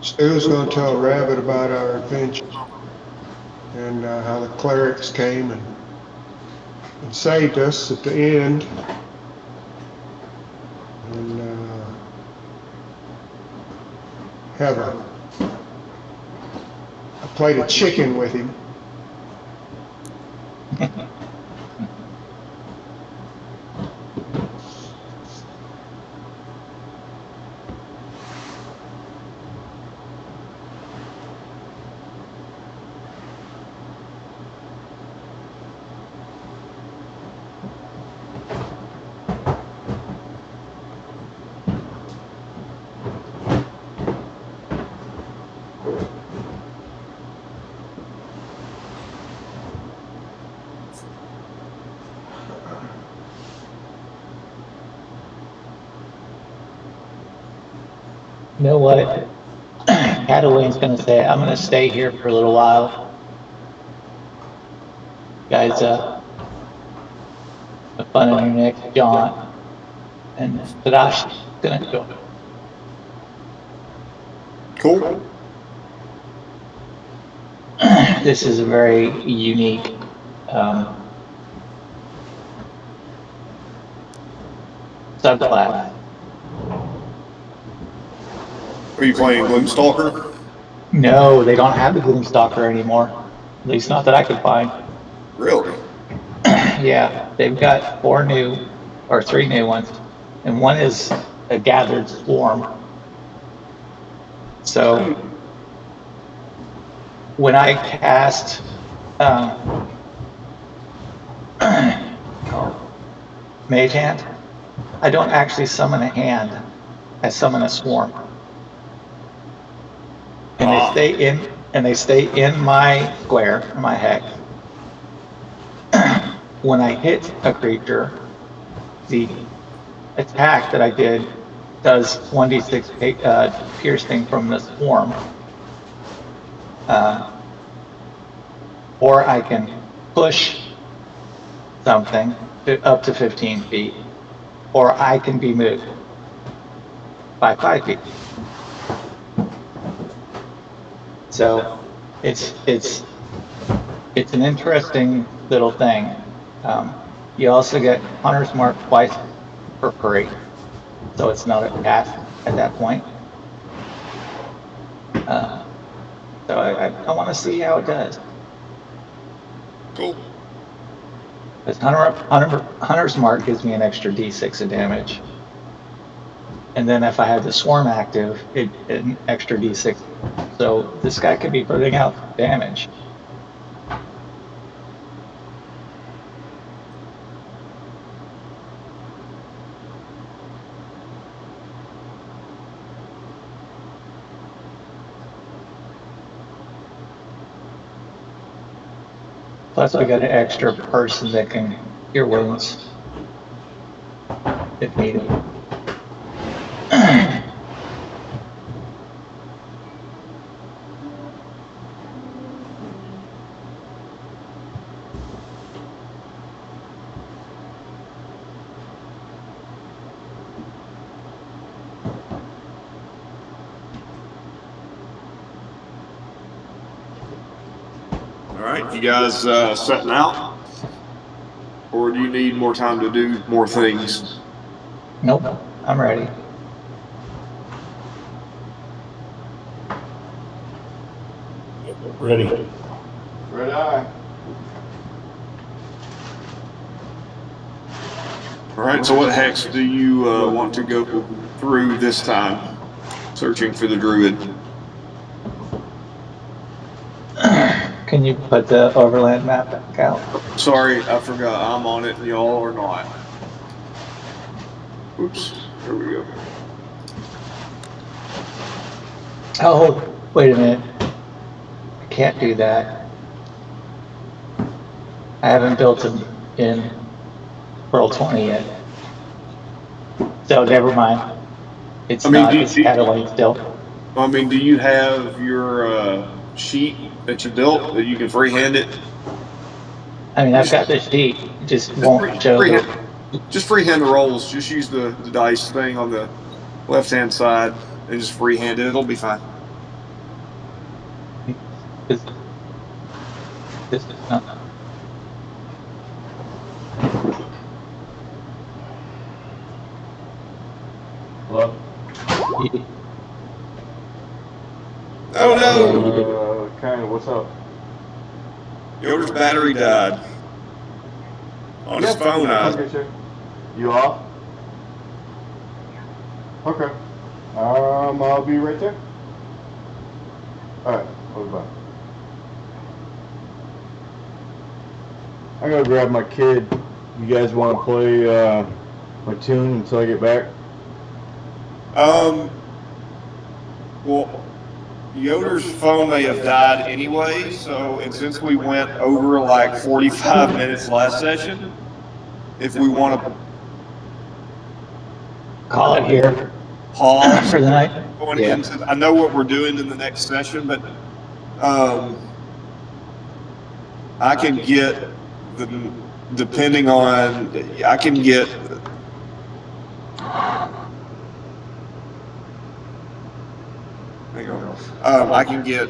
Stu's going to tell Rabbit about our adventure and how the clerics came and saved us at the end. And I played a chicken with him. You know what? Catalin's gonna say, I'm gonna stay here for a little while. Guys, have fun on your next jaunt. And Sadashi's gonna join. Cool. This is a very unique subclass. Are you playing Gloomstalker? No, they don't have the Gloomstalker anymore. At least not that I could find. Really? Yeah, they've got 3 new ones, and one is a gathered swarm. So when I cast Mage Hand, I don't actually summon a hand. I summon a swarm, and they stay in my square, my hex. When I hit a creature, the attack that I did does 1d6 piercing from the swarm. Or I can push something up to 15 feet, or I can be moved by 5 feet. So it's an interesting little thing. You also get Hunter's Mark twice for free, so it's not a cast at that point. So I want to see how it does. Cool. Because Hunter's Mark gives me an extra d6 of damage. And then if I have the Swarm active, an extra d6. So this guy could be putting out damage. Plus I got an extra person that can cure wounds if needed. All right, you guys setting out? Or do you need more time to do more things? Nope, I'm ready. Ready. Red eye. All right, so what hex do you want to go through this time? Searching for the druid. Can you put the overland map back out? Sorry, I forgot. I'm on it, y'all are not. Oops, there we go. Oh, wait a minute. I can't do that. I haven't built them in Roll20 yet. So never mind. It's Catalan still. I mean, do you have your sheet that you built that you can freehand it? I mean, I've got the sheet, it just won't show Just freehand the rolls. Just use the dice thing on the left-hand side and just freehand it. It'll be fine. This is not. Hello? Oh no! Kind of, what's up? Yoder's battery died. On his phone, You off? Okay. I'll be right there. Alright, bye. I'm gonna grab my kid. You guys want to play my tune until I get back? Well, Yoder's phone may have died anyway, so, and since we went over like 45 minutes last session, if we want to Call it here pause for the night. going Yeah. into, I know what we're doing in the next session, but I can get depending on, I can get I can get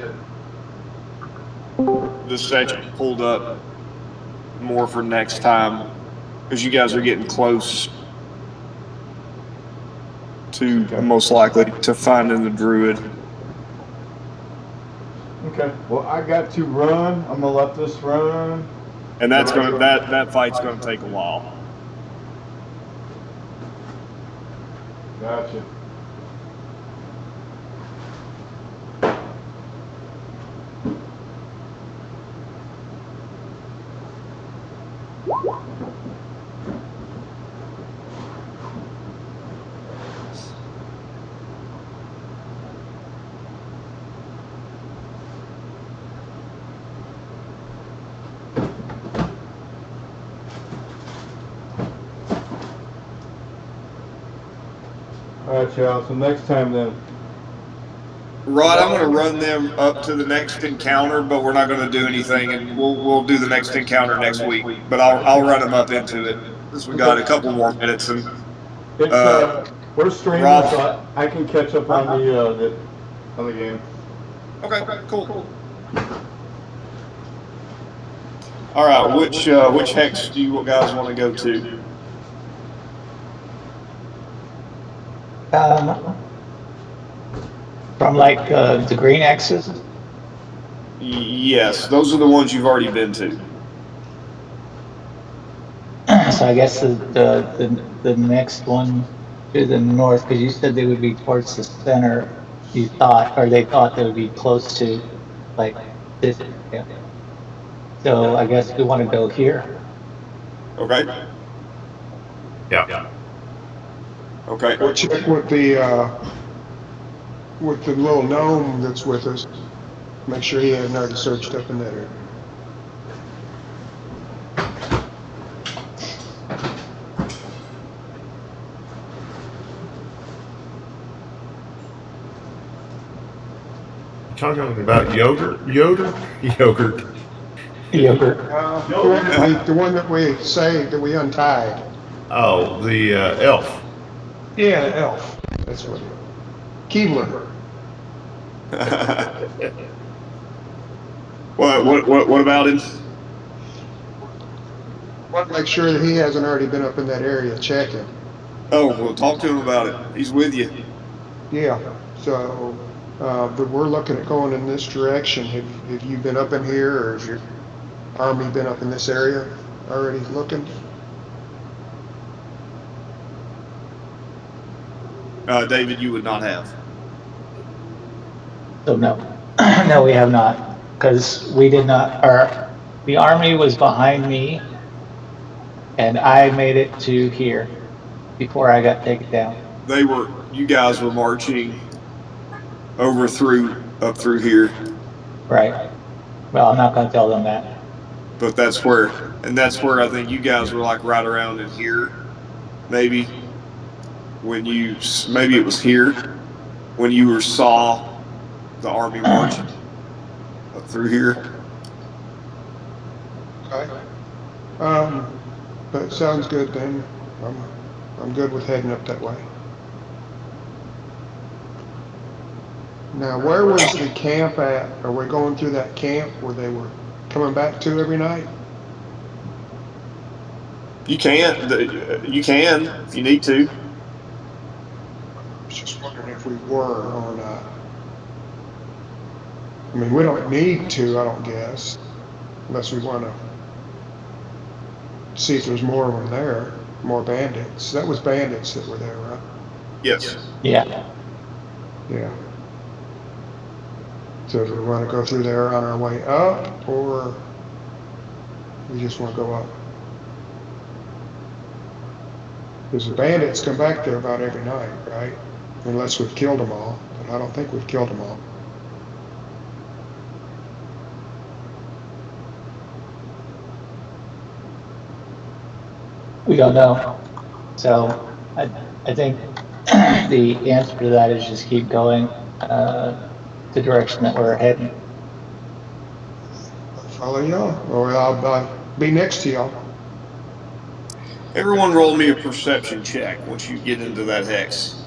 the section pulled up more for next time because you guys are getting close to most likely to finding the druid. Okay. Well, I got to run. I'm gonna let this run. And that fight's gonna take a while. Gotcha. All right, y'all. So next time then. Rod, I'm gonna run them up to the next encounter, but we're not gonna do anything, and we'll do the next encounter next week. But I'll run them up into it because we got a couple more minutes. And It's we're streaming, Rob, so I can catch up on the game. okay, cool. All right, which hex do you guys want to go to? From like the green X's. Yes, those are the ones you've already been to. So I guess the next one to the north, because you said they would be towards the center. You thought, or they thought they would be close to, like this. Yeah. So I guess we want to go here. Okay. Yeah. Okay. We'll check with the little gnome that's with us. Make sure he hasn't already searched up in that area. Talking about yogurt. Yogurt. The one that we saved, that we untied. Oh, the elf. Yeah, the elf. That's what. Keebler. What about him? Want to make sure that he hasn't already been up in that area checking. Oh, well, talk to him about it. He's with you. Yeah. So, but we're looking at going in this direction. Have you been up in here, or has your army been up in this area already looking? David, you would not have. So no, no, we have not, because we did not. The army was behind me, and I made it to here before I got taken down. You guys were marching up through here. Right. Well, I'm not going to tell them that. But that's where I think you guys were like right around in here, maybe. Maybe it was here when you saw the army marching up through here. Okay. But sounds good then. I'm good with heading up that way. Now, where was the camp at? Are we going through that camp where they were coming back to every night? You can if you need to. I was just wondering if we were or not. I mean, we don't need to, I don't guess, unless we want to see if there's more of them there, more bandits. That was bandits that were there, right? Yes. Yeah. Yeah. So do we want to go through there on our way up, or we just want to go up? Because the bandits come back there about every night, right? Unless we've killed them all, but I don't think we've killed them all. We don't know. So I think the answer to that is just keep going the direction that we're heading. I'll follow y'all, or I'll be next to y'all. Everyone roll me a perception check once you get into that hex.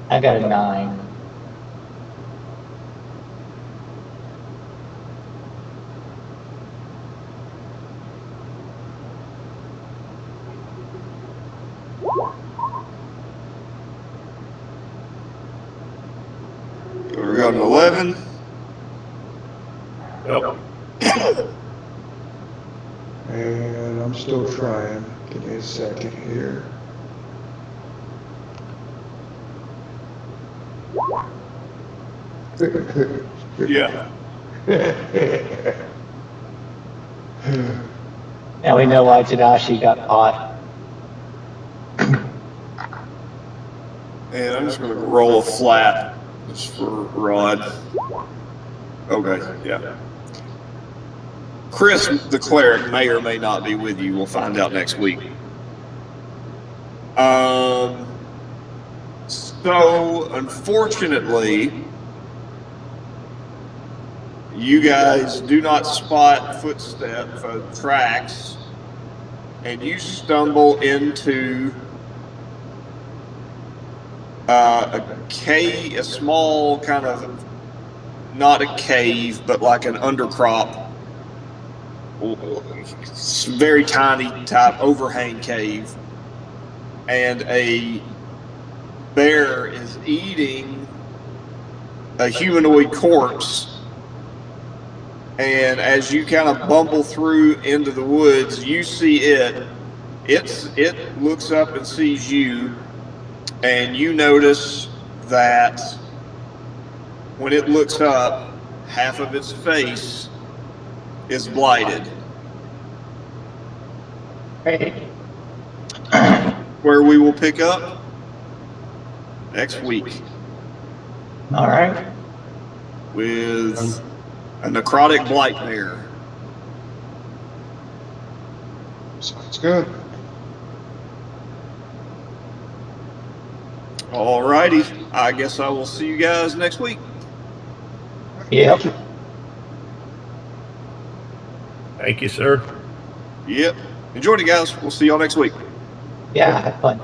I got a 9. We got an 11. Yep. And I'm still trying. Give me a second here. Yeah. Now we know why Tadashi got caught. And I'm just going to roll a flat just for Rod. Okay, yeah. Chris, the cleric, may or may not be with you. We'll find out next week. So, unfortunately, you guys do not spot footsteps, tracks, and you stumble into a cave, a small kind of, not a cave, but like an undercrop, very tiny type overhang cave, and a bear is eating a humanoid corpse. And as you kind of bumble through into the woods, you see it. It looks up and sees you, and you notice that when it looks up, half of its face is blighted. Great. Where we will pick up next week All right. with a necrotic blight bear. Sounds good. All righty. I guess I will see you guys next week. Yep. Thank you, sir. Yep. Enjoyed it, guys. We'll see y'all next week. Yeah, have fun.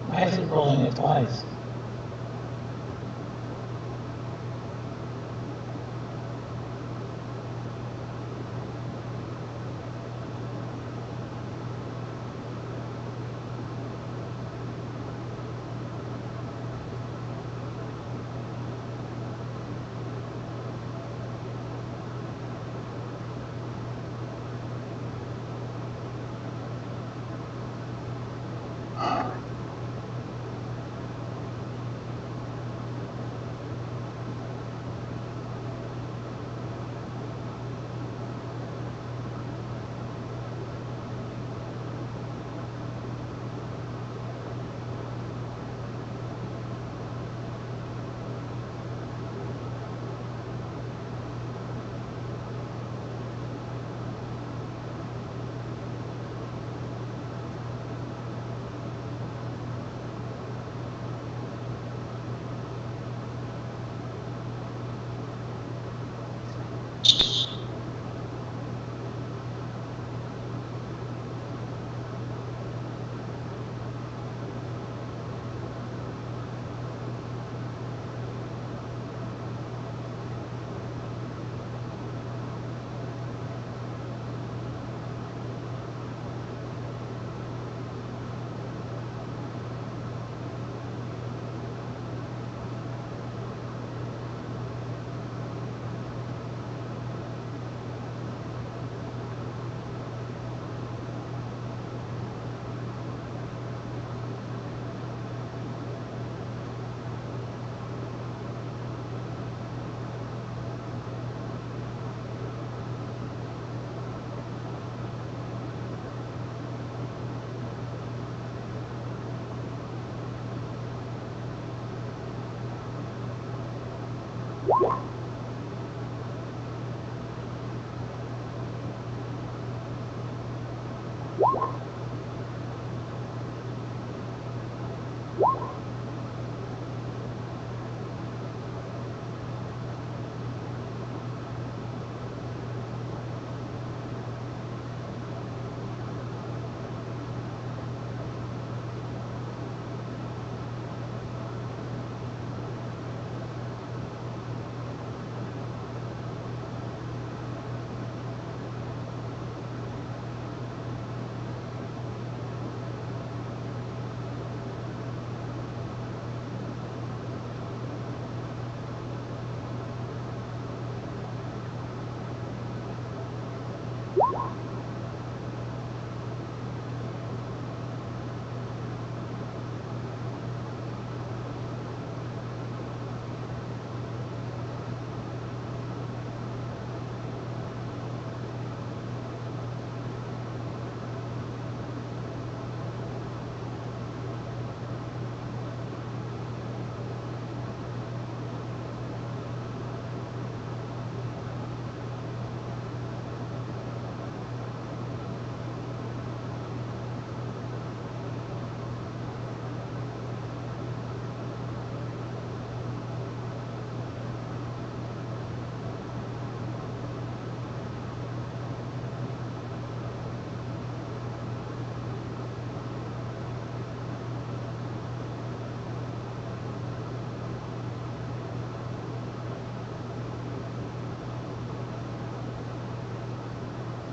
Why is it rolling it twice?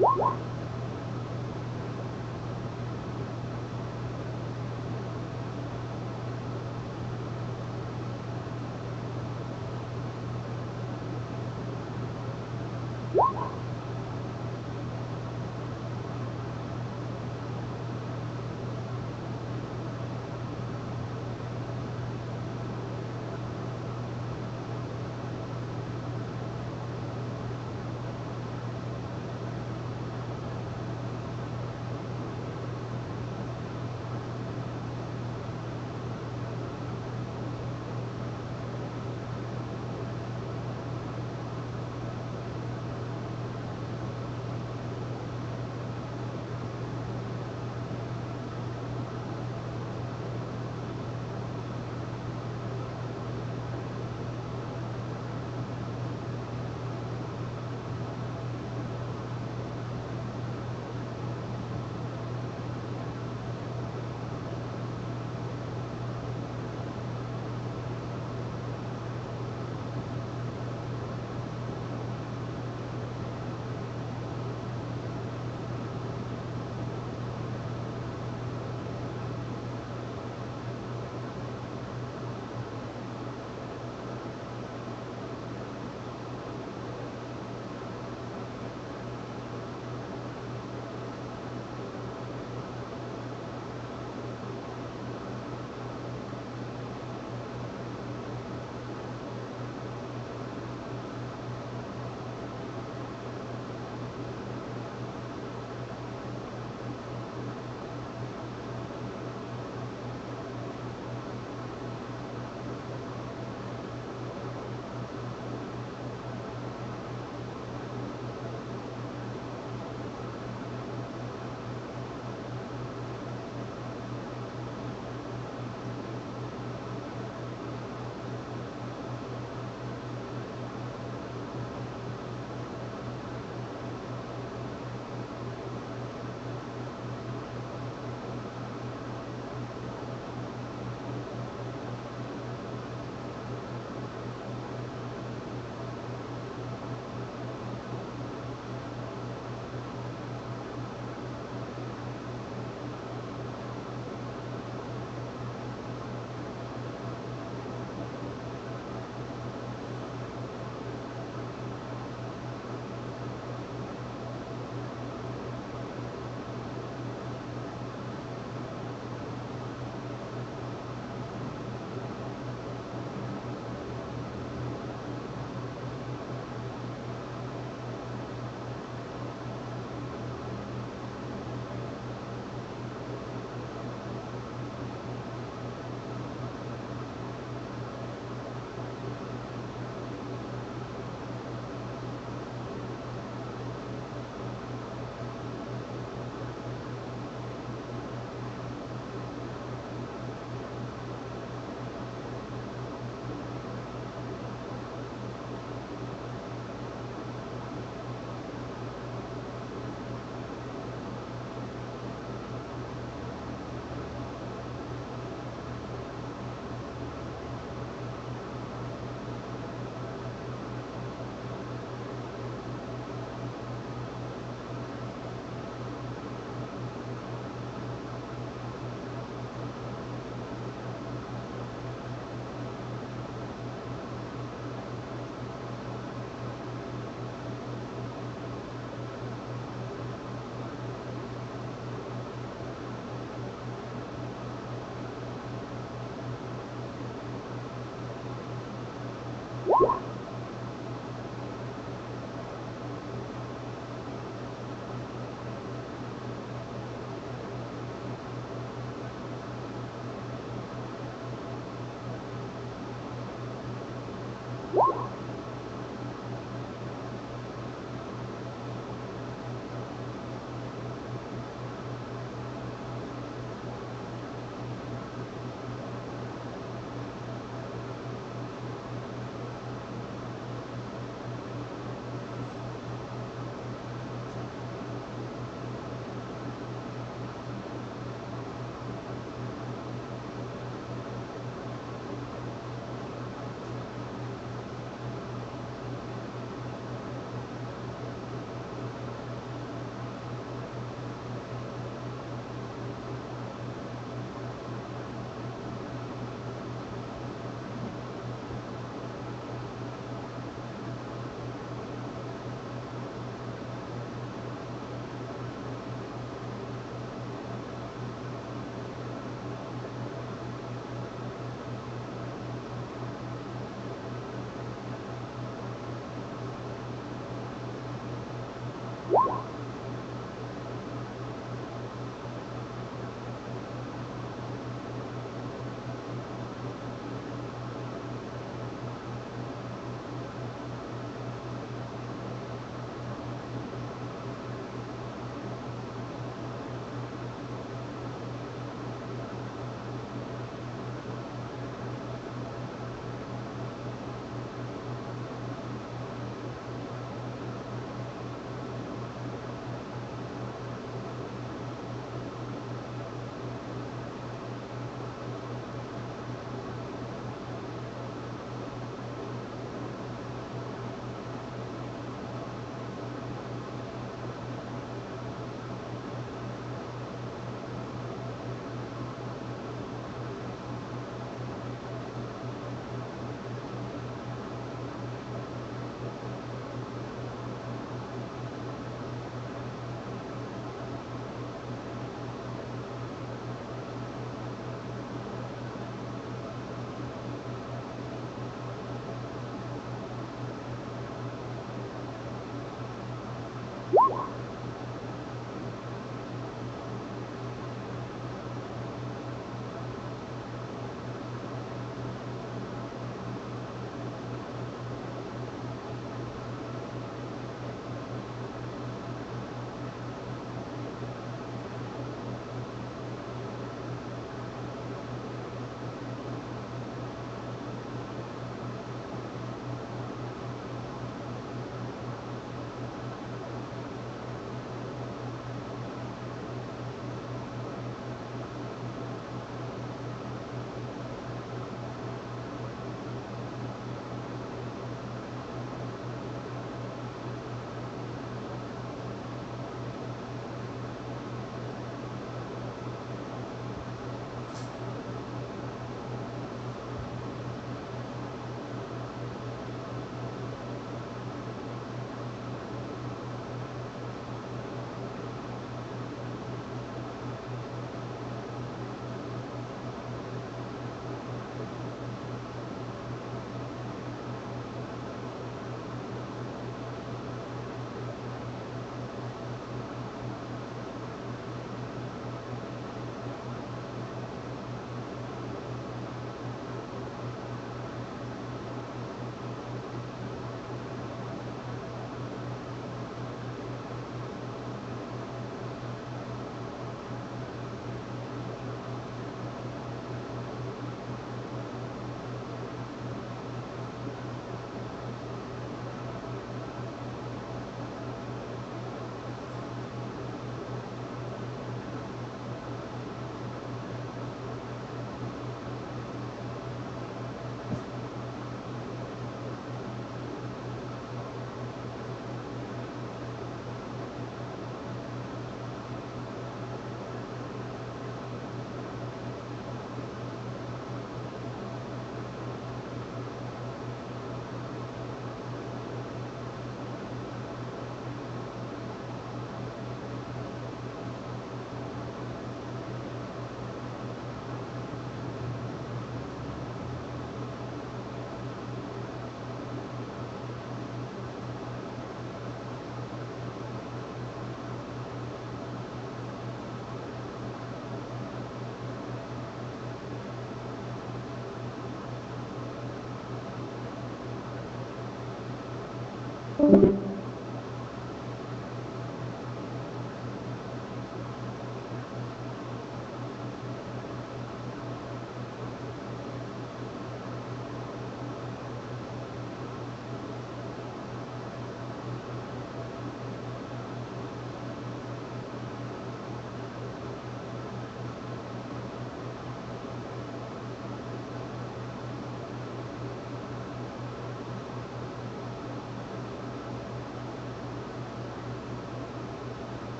Bye.